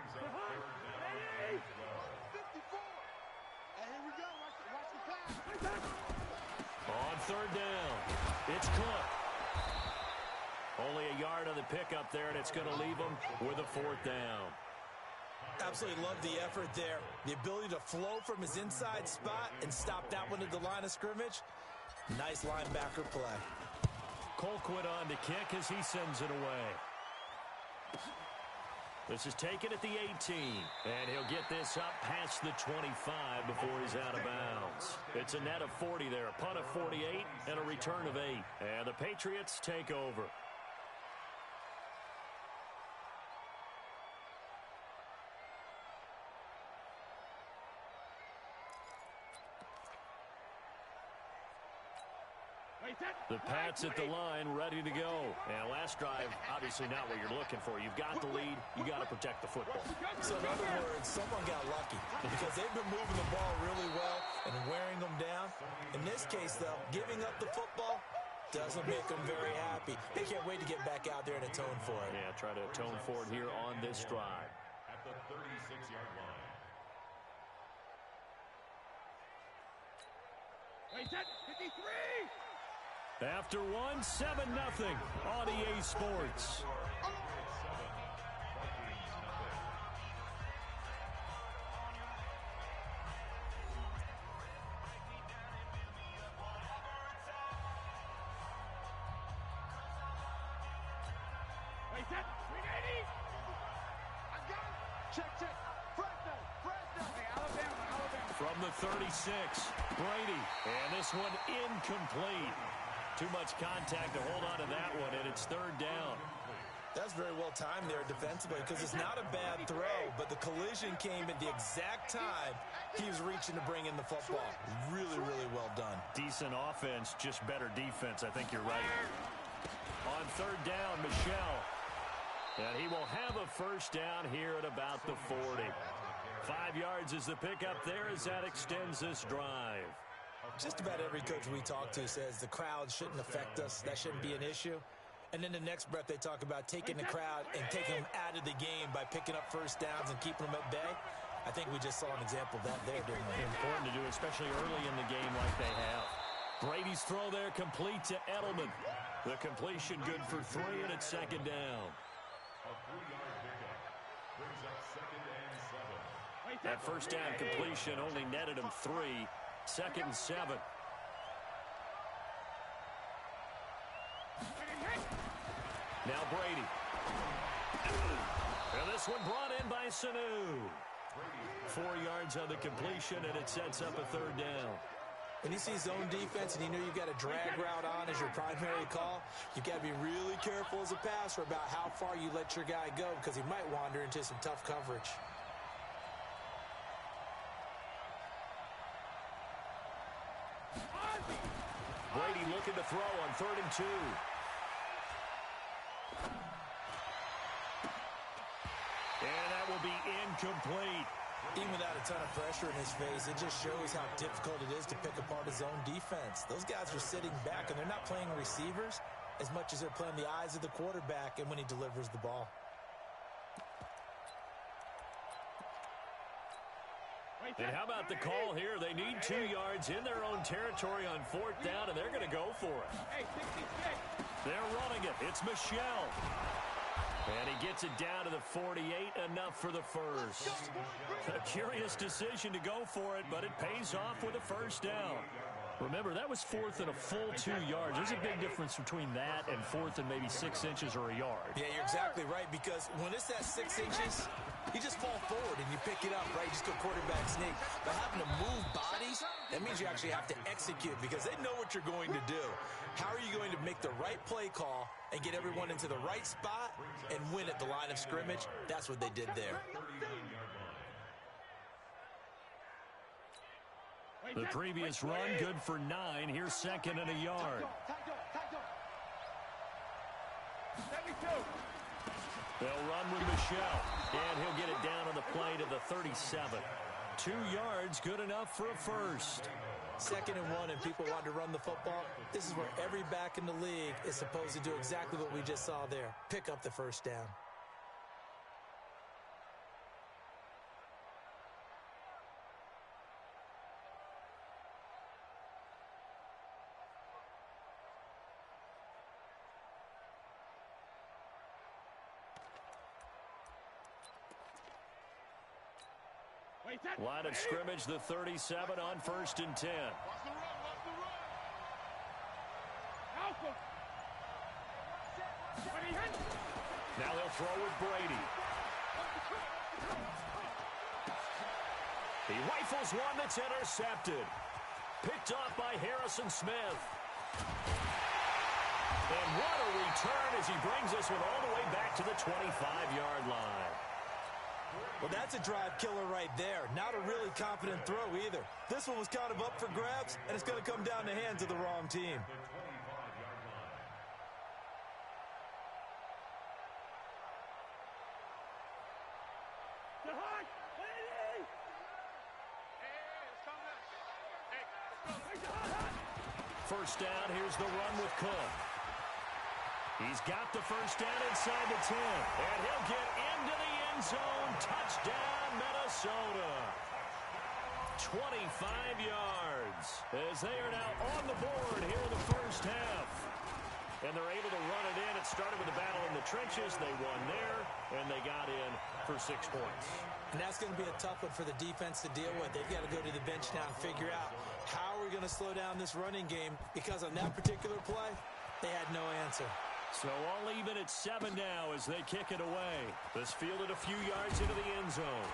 On 3rd down, it's Cook. Only a yard on the pickup there, and it's going to leave him with a 4th down. Absolutely love the effort there. The ability to flow from his inside spot and stop that one at the line of scrimmage. Nice linebacker play. Colquitt on to kick as he sends it away. This is taken at the 18, and he'll get this up past the 25 before he's out of bounds. It's a net of 40 there, a punt of 48, and a return of 8. And the Patriots take over. The Pats at the line, ready to go. And last drive, obviously not what you're looking for. You've got the lead. You got to protect the football. So in other words, someone got lucky because they've been moving the ball really well and wearing them down. In this case, though, giving up the football doesn't make them very happy. They can't wait to get back out there and atone for it. Yeah, try to atone for it here on this drive. At the 36-yard line. Wait, set, 53! After 1, 7-0 on EA Sports. Wait, set, 380! I got it! Check, check. Fresno. Hey, Alabama. From the 36, Brady. And this one incomplete. Too much contact to hold on to that one, and it's 3rd down. That's very well timed there defensively because it's not a bad throw, but the collision came at the exact time he was reaching to bring in the football. Really, really well done. Decent offense, just better defense. I think you're right. On 3rd down, Michelle. And he will have a 1st down here at about the 40. 5 yards is the pickup there as that extends this drive. Just about every coach we talk to says the crowd shouldn't affect us. That shouldn't be an issue. And then the next breath they talk about taking the crowd and taking them out of the game by picking up 1st downs and keeping them at bay. I think we just saw an example of that there, didn't we? Important to do, especially early in the game like they have. Brady's throw there complete to Edelman. The completion good for 3, and it's 2nd down. A 3-yard pickup brings up 2nd and 7. That 1st down completion only netted him 3. 2nd and 7. Now Brady. And this one brought in by Sanu. 4 yards on the completion, and it sets up a 3rd down. When you see zone defense and you know you've got a drag route on as your primary call, you've got to be really careful as a passer about how far you let your guy go because he might wander into some tough coverage. Brady looking to throw on 3rd and 2. And that will be incomplete. Even without a ton of pressure in his face, it just shows how difficult it is to pick apart his own defense. Those guys are sitting back, and they're not playing receivers as much as they're playing the eyes of the quarterback and when he delivers the ball. And how about the call here? They need 2 yards in their own territory on 4th down, and they're going to go for it. They're running it. It's Michelle. And he gets it down to the 48, enough for the first. A curious decision to go for it, but it pays off with a first down. Remember, that was 4th and a full 2 yards. There's a big difference between that and 4th and maybe 6 inches or a yard. Yeah, you're exactly right, because when it's that 6 inches, you just fall forward and you pick it up, right? You just go quarterback sneak. But having to move bodies, that means you actually have to execute because they know what you're going to do. How are you going to make the right play call and get everyone into the right spot and win at the line of scrimmage? That's what they did there. The previous run, good for 9. Here's 2nd and a yard. They'll run with Michelle, and he'll get it down on the play to the 37. 2 yards, good enough for a first. 2nd and 1, and people want to run the football. This is where every back in the league is supposed to do exactly what we just saw there. Pick up the first down. Line of scrimmage, the 37 on 1st and 10. Now they'll throw with Brady. He rifles one that's intercepted. Picked off by Harrison Smith. And what a return as he brings us with all the way back to the 25-yard line. Well, that's a drive killer right there. Not a really confident throw either. This one was kind of up for grabs, and it's going to come down the hands of the wrong team. First down, here's the run with Cook. He's got the first down inside the 10, and he'll get into the end zone. Touchdown, Minnesota. 25 yards as they are now on the board here in the first half. And they're able to run it in. It started with a battle in the trenches. They won there, and they got in for 6 points. And that's going to be a tough one for the defense to deal with. They've got to go to the bench now and figure out how are we going to slow down this running game, because on that particular play, they had no answer. So all even at 7 now as they kick it away. This fielded a few yards into the end zone.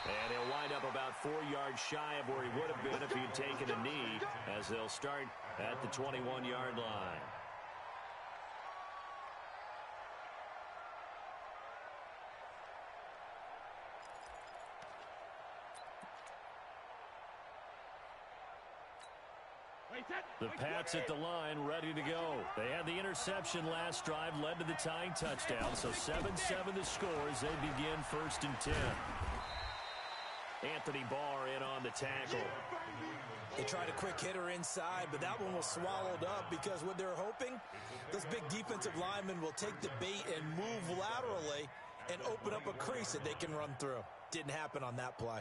And he'll wind up about 4 yards shy of where he would have been if he had taken a knee, as they'll start at the 21-yard line. The Pats at the line, ready to go. They had the interception last drive, led to the tying touchdown. So 7-7 the score as they begin 1st and 10. Anthony Barr in on the tackle. They tried a quick hitter inside, but that one was swallowed up because what they're hoping, those big defensive linemen will take the bait and move laterally and open up a crease that they can run through. Didn't happen on that play.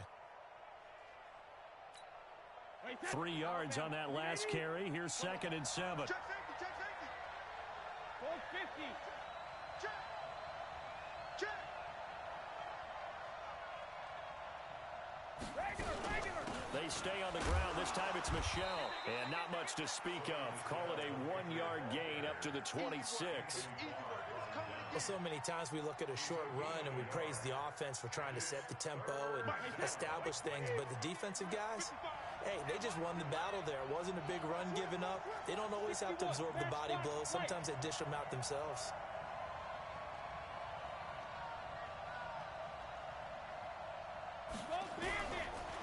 3 yards on that last carry. Here's 2nd and 7. Check safety. 450. Check. Regular. They stay on the ground. This time it's Michelle. And not much to speak of. Call it a 1-yard gain up to the 26. Well, so many times we look at a short run and we praise the offense for trying to set the tempo and establish things. But the defensive guys, hey, they just won the battle there. It wasn't a big run given up. They don't always have to absorb the body blows. Sometimes they dish them out themselves.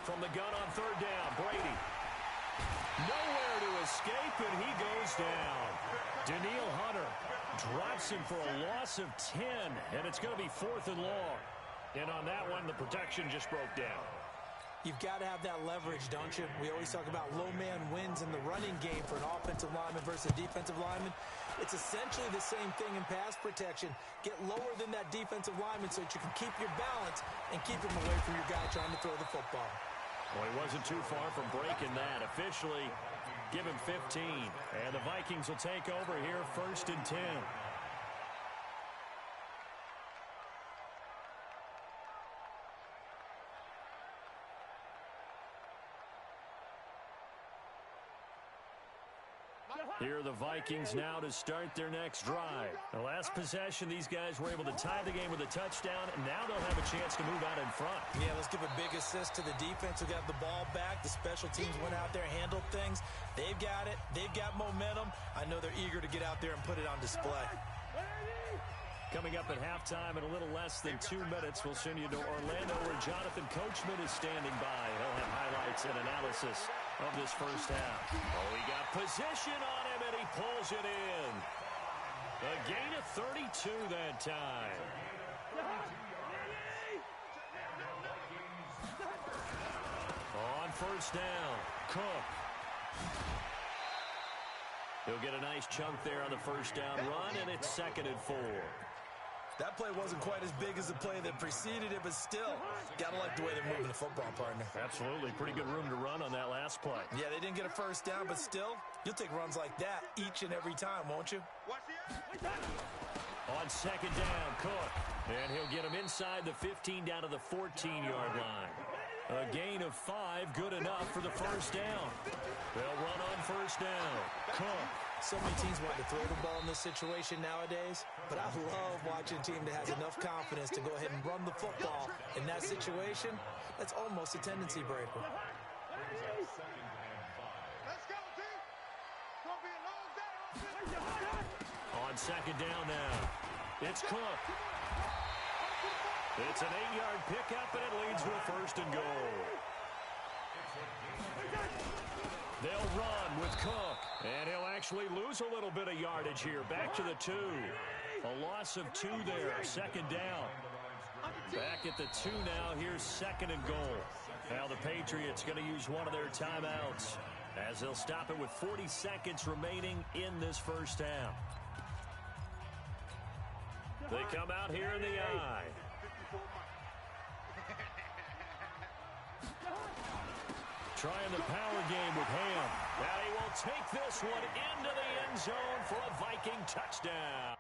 From the gun on 3rd down, Brady. Nowhere to escape, and he goes down. Daniil Hunter drops him for a loss of 10, and it's going to be 4th and long. And on that one, the protection just broke down. You've got to have that leverage, don't you? We always talk about low man wins in the running game for an offensive lineman versus a defensive lineman. It's essentially the same thing in pass protection. Get lower than that defensive lineman so that you can keep your balance and keep him away from your guy trying to throw the football. Well, he wasn't too far from breaking that. Officially, give him 15. And the Vikings will take over here 1st and 10. Here are the Vikings now to start their next drive. The last possession, these guys were able to tie the game with a touchdown, and now they'll have a chance to move out in front. Yeah, let's give a big assist to the defense who got the ball back. The special teams went out there, handled things. They've got it. They've got momentum. I know they're eager to get out there and put it on display. Coming up at halftime in a little less than 2 minutes, we'll send you to Orlando where Jonathan Coachman is standing by. He'll have highlights and analysis of this first half. Oh, he got position on him, and he pulls it in. A gain of 32 that time. On first down, Cook. He'll get a nice chunk there on the first down run, and it's 2nd and 4. That play wasn't quite as big as the play that preceded it, but still, gotta like the way they're moving the football, partner. Absolutely. Pretty good room to run on that last play. Yeah, they didn't get a first down, but still, you'll take runs like that each and every time, won't you? On 2nd down, Cook. And he'll get him inside the 15 down to the 14-yard line. A gain of 5, good enough for the first down. They'll run on first down. Cook. So many teams want to throw the ball in this situation nowadays, but I love watching a team that has enough confidence to go ahead and run the football. In that situation, that's almost a tendency breaker. Let's go, team. It's going to be a long day. On 2nd down now, it's Cook. It's an 8-yard pickup, and it leads to a 1st and goal. They'll run with Cook, and he'll actually lose a little bit of yardage here. Back to the 2. A loss of 2 there, 2nd down. Back at the 2 now, here's 2nd and goal. Now the Patriots going to use one of their timeouts as they'll stop it with 40 seconds remaining in this first half. They come out here in the eye. Trying the power game with Ham. Now he will take this one into the end zone for a Viking touchdown.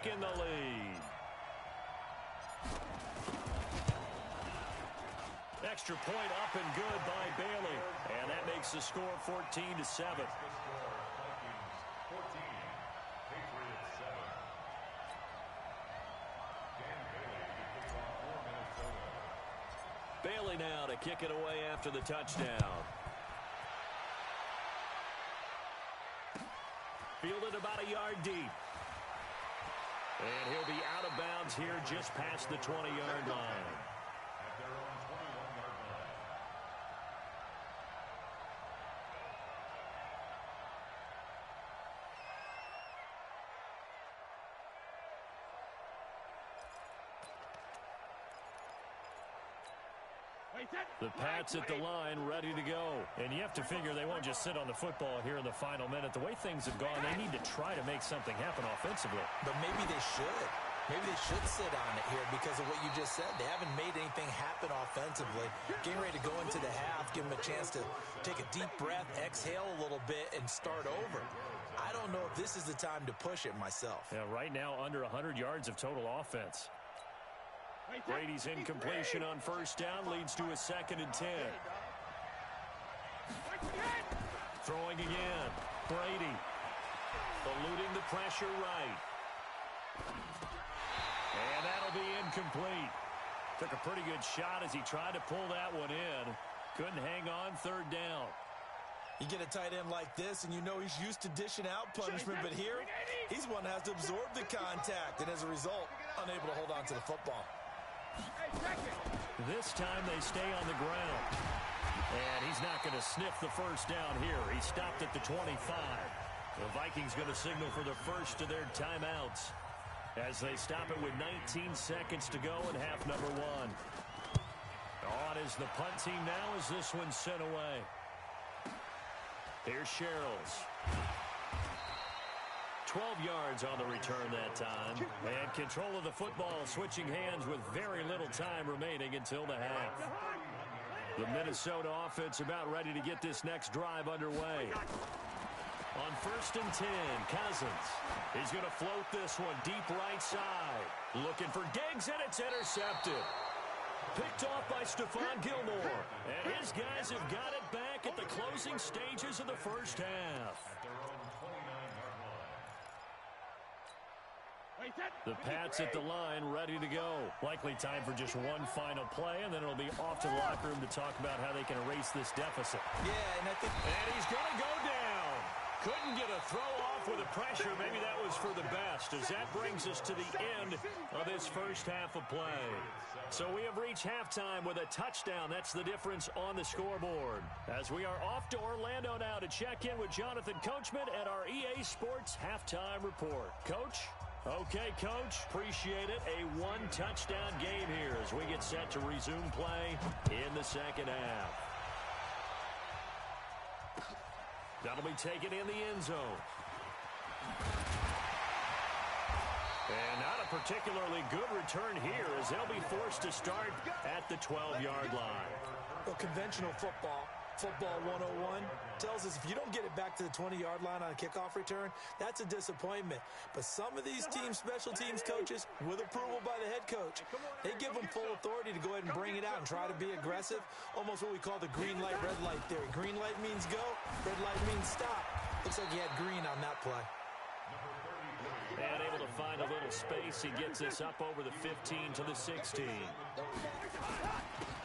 Taking the lead. Extra point up and good by Bailey. And that makes the score 14-7. Bailey now to kick it away after the touchdown. Fielded about a yard deep. And he'll be out of bounds here just past the 20-yard line. At their own 21-yard line. The Pats at the line, ready to go. And you have to figure they won't just sit on the football here in the final minute. The way things have gone, they need to try to make something happen offensively. But maybe they should. Maybe they should sit on it here because of what you just said. They haven't made anything happen offensively. Getting ready to go into the half, give them a chance to take a deep breath, exhale a little bit, and start over. I don't know if this is the time to push it myself. Yeah, right now under 100 yards of total offense. Brady's incompletion on first down leads to a 2nd and 10. Throwing again. Brady. Eluding the pressure right. And that'll be incomplete. Took a pretty good shot as he tried to pull that one in. Couldn't hang on 3rd down. You get a tight end like this, and you know he's used to dishing out punishment, but here, he's one that has to absorb the contact, and as a result, unable to hold on to the football. This time they stay on the ground. And he's not going to sniff the first down here. He stopped at the 25. The Vikings going to signal for the first of their timeouts as they stop it with 19 seconds to go in half number 1. On is the punt team now as this one's sent away. Here's Sherrills. 12 yards on the return that time. And control of the football switching hands with very little time remaining until the half. The Minnesota offense about ready to get this next drive underway. On 1st and 10, Cousins. He's going to float this one deep right side. Looking for Diggs, and it's intercepted. Picked off by Stephon Gilmore. And his guys have got it back at the closing stages of the first half. The Pats at the line, ready to go. Likely time for just one final play, and then it'll be off to the locker room to talk about how they can erase this deficit. Yeah, and he's going to go down. Couldn't get a throw off with the pressure. Maybe that was for the best, as that brings us to the end of this first half of play. So we have reached halftime with a touchdown. That's the difference on the scoreboard. As we are off to Orlando now to check in with Jonathan Coachman at our EA Sports Halftime Report. Coach? Okay, Coach. Appreciate it. A one-touchdown game here as we get set to resume play in the second half. That'll be taken in the end zone. And not a particularly good return here as they'll be forced to start at the 12-yard line. Well, conventional football 101, tells us if you don't get it back to the 20-yard line on a kickoff return, that's a disappointment. But some of these teams, special teams coaches, with approval by the head coach, they give them full authority to go ahead and bring it out and try to be aggressive, almost what we call the green light, red light theory. Green light means go, red light means stop. Looks like he had green on that play. And able to find a little space. He gets this up over the 15 to the 16.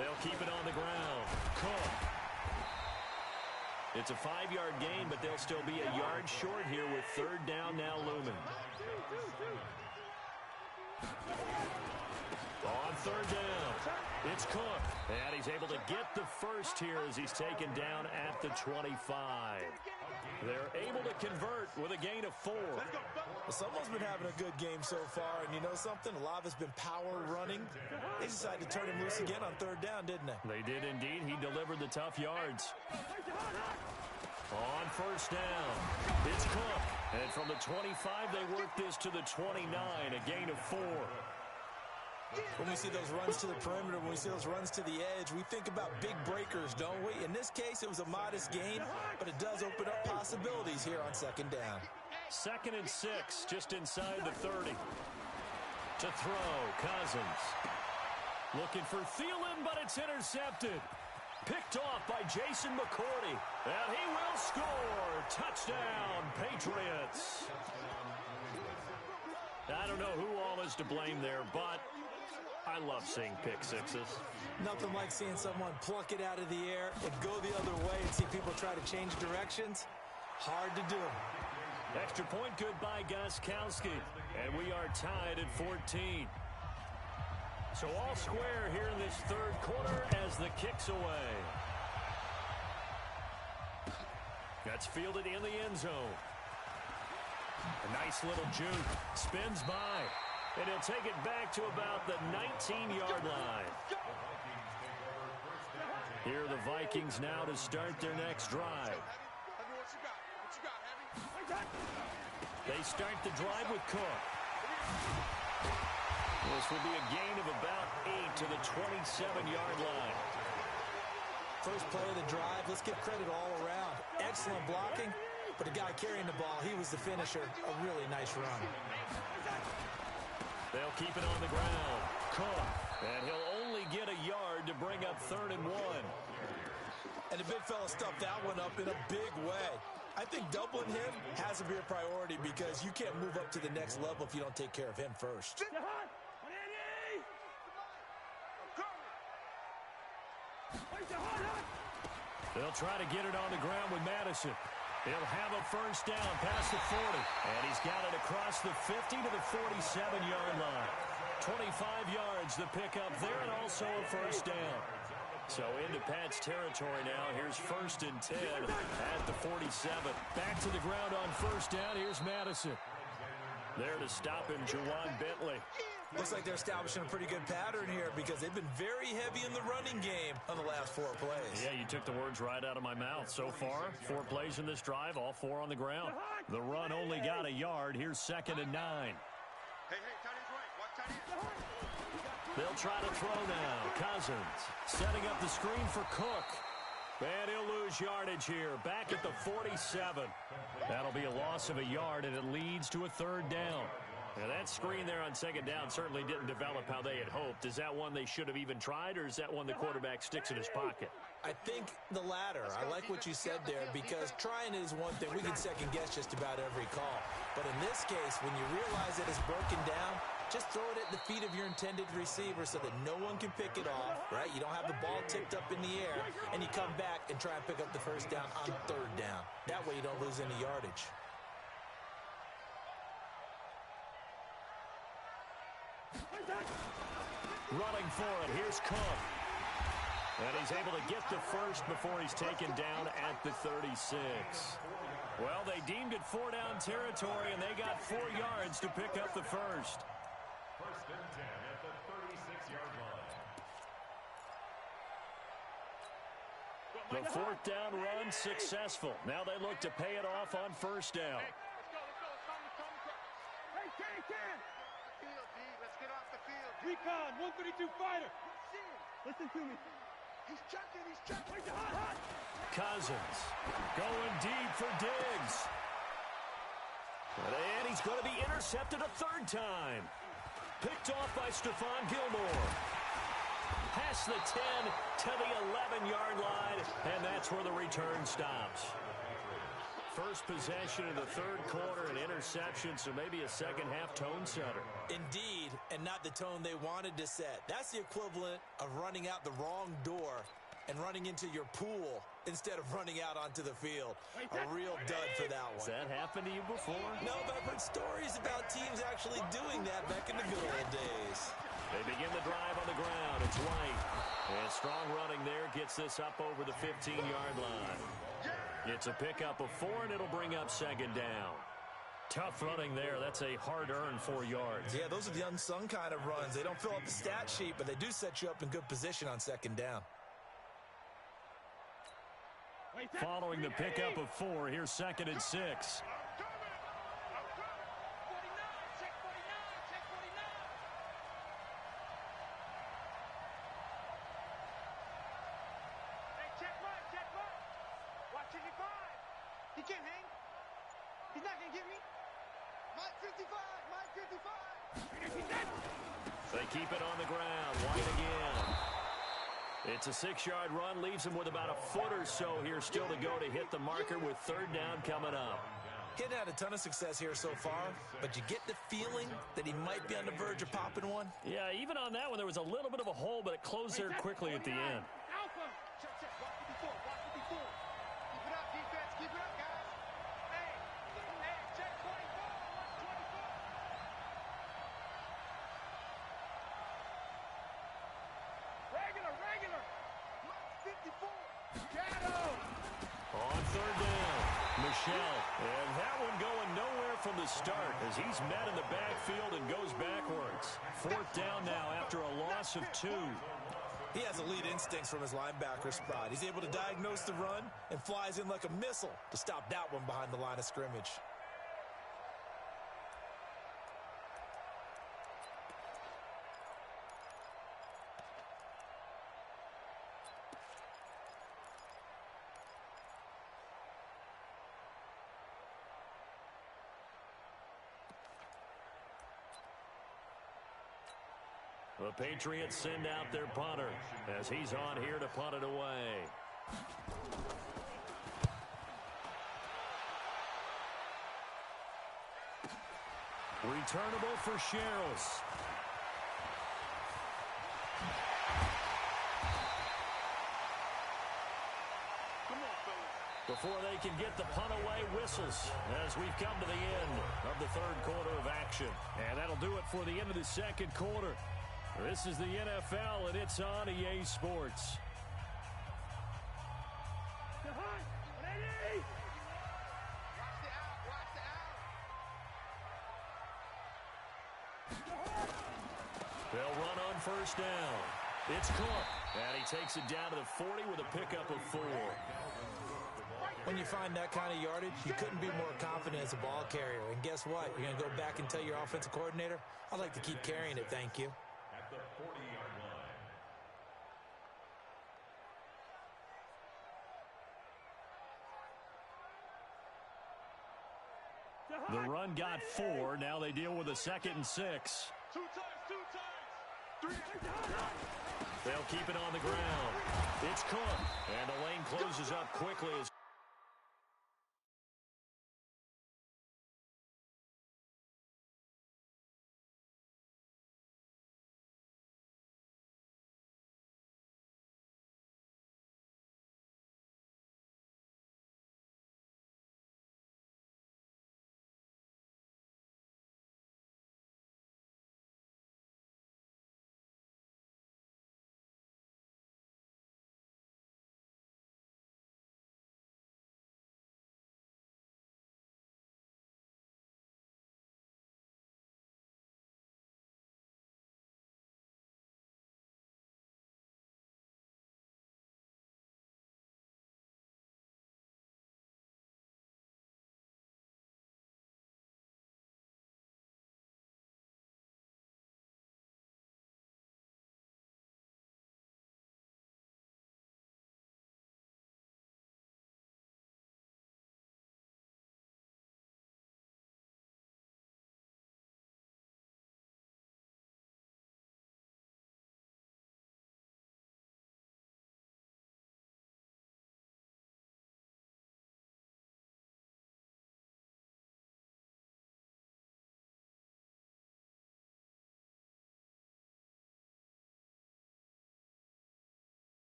They'll keep it on the ground. Cook. It's a 5-yard gain, but they'll still be a yard short here with 3rd down now looming. On 3rd down, it's Cook. And he's able to get the first here as he's taken down at the 25. They're able to convert with a gain of 4. Well, someone's been having a good game so far, and you know something? A lot of it's been power running. They decided to turn him loose again on 3rd down, didn't they? They did indeed. He delivered the tough yards. On 1st down, it's Cook. And from the 25, they work this to the 29, a gain of 4. When we see those runs to the perimeter, when we see those runs to the edge, we think about big breakers, don't we? In this case, it was a modest gain, but it does open up possibilities here on 2nd down. 2nd and 6, just inside the 30. To throw, Cousins. Looking for Thielen, but it's intercepted. Picked off by Jason McCourty. And he will score. Touchdown, Patriots. I don't know who all is to blame there, but I love seeing pick sixes. Nothing like seeing someone pluck it out of the air and go the other way and see people try to change directions. Hard to do. Extra point good by Gostkowski. And we are tied at 14. So all square here in this 3rd quarter as the kick's away. That's fielded in the end zone. A nice little juke. Spins by. And he'll take it back to about the 19-yard line. Here are the Vikings now to start their next drive. They start the drive with Cook. This will be a gain of about 8 to the 27-yard line. First play of the drive, let's give credit all around. Excellent blocking, but the guy carrying the ball, he was the finisher. A really nice run. They'll keep it on the ground. Cook. And he'll only get a yard to bring up 3rd and 1. And the big fella stuffed that one up in a big way. I think doubling him has to be a priority because you can't move up to the next level if you don't take care of him first. They'll try to get it on the ground with Madison. He'll have a first down past the 40. And he's got it across the 50 to the 47-yard line. 25 yards to pick up there and also a first down. So into Pat's territory now. Here's 1st and 10 at the 47. Back to the ground on first down. Here's Madison. There to stop him, Juwan Bentley. Looks like they're establishing a pretty good pattern here because they've been very heavy in the running game on the last 4 plays. Yeah, you took the words right out of my mouth. So far, 4 plays in this drive, all 4 on the ground. The run only got a yard. Here's 2nd and 9. Hey, tight end's right. Watch tight end. They'll try to throw now. Cousins setting up the screen for Cook. And he'll lose yardage here. Back at the 47. That'll be a loss of a yard, and it leads to a 3rd down. Now, that screen there on 2nd down certainly didn't develop how they had hoped. Is that one they should have even tried, or is that one the quarterback sticks in his pocket? I think the latter. I like what you said there because trying is one thing. We can second-guess just about every call. But in this case, when you realize that it's broken down, just throw it at the feet of your intended receiver so that no one can pick it off, right? You don't have the ball tipped up in the air, and you come back and try and pick up the first down on 3rd down. That way you don't lose any yardage. Running for it, here's Cook. And he's able to get the first before he's taken down at the 36. Well, they deemed it 4-down territory, and they got 4 yards to pick up the first. 1st and 10 at the 36-yard line. The 4th down run successful. Now they look to pay it off on 1st down. Hey, Ken! Field, D. Let's get off the field. Recon, 132 fighter. Listen to me. He's checking. Cousins going deep for Diggs. And he's going to be intercepted a 3rd time. Picked off by Stephon Gilmore. Past the 10 to the 11-yard line, and that's where the return stops. First possession of the 3rd quarter, an interception, so maybe a second-half tone setter. Indeed, and not the tone they wanted to set. That's the equivalent of running out the wrong door and running into your pool instead of running out onto the field. A real dud for that one. Has that happened to you before? No, but I've heard stories about teams actually doing that back in the good old days. They begin the drive on the ground. It's White. And strong running there gets this up over the 15-yard line. It's a pickup of 4, and it'll bring up 2nd down. Tough running there. That's a hard-earned 4 yards. Yeah, those are the unsung kind of runs. They don't fill up the stat sheet, but they do set you up in good position on 2nd down. Following the pickup of 4, here's 2nd and 6. He can't hang. He's not going to get me. Mike 55. They keep it on the ground. White again. It's a 6-yard run. Leaves him with about a foot or so here still to go to hit the marker with 3rd down coming up. He hadn't had a ton of success here so far, but you get the feeling that he might be on the verge of popping one. Yeah, even on that one, there was a little bit of a hole, but it closed there quickly at the end. Keep it up, guys. Hey, check 24. Watch 24. Regular. Mike 54. Shadow. On 3rd down, Michelle. And that one going nowhere from the start as he's met in the backfield and goes backwards. 4th down now after a loss of 2. He has elite instincts from his linebacker spot. He's able to diagnose the run and flies in like a missile to stop that one behind the line of scrimmage. The Patriots send out their punter as he's on here to punt it away. Returnable for Sherrills. Before they can get the punt away, whistles as we've come to the end of the third quarter of action. And that'll do it for the end of the second quarter. This is the NFL, and it's on EA Sports. They'll run on first down. It's Cook, and he takes it down to the 40 with a pickup of 4. When you find that kind of yardage, you couldn't be more confident as a ball carrier. And guess what? You're going to go back and tell your offensive coordinator, I'd like to keep carrying it, thank you. At the 40-yard line. The run got 4. Now they deal with a 2nd and 6. 2 times. 3. They'll keep it on the ground. It's Cook, and the lane closes up quickly as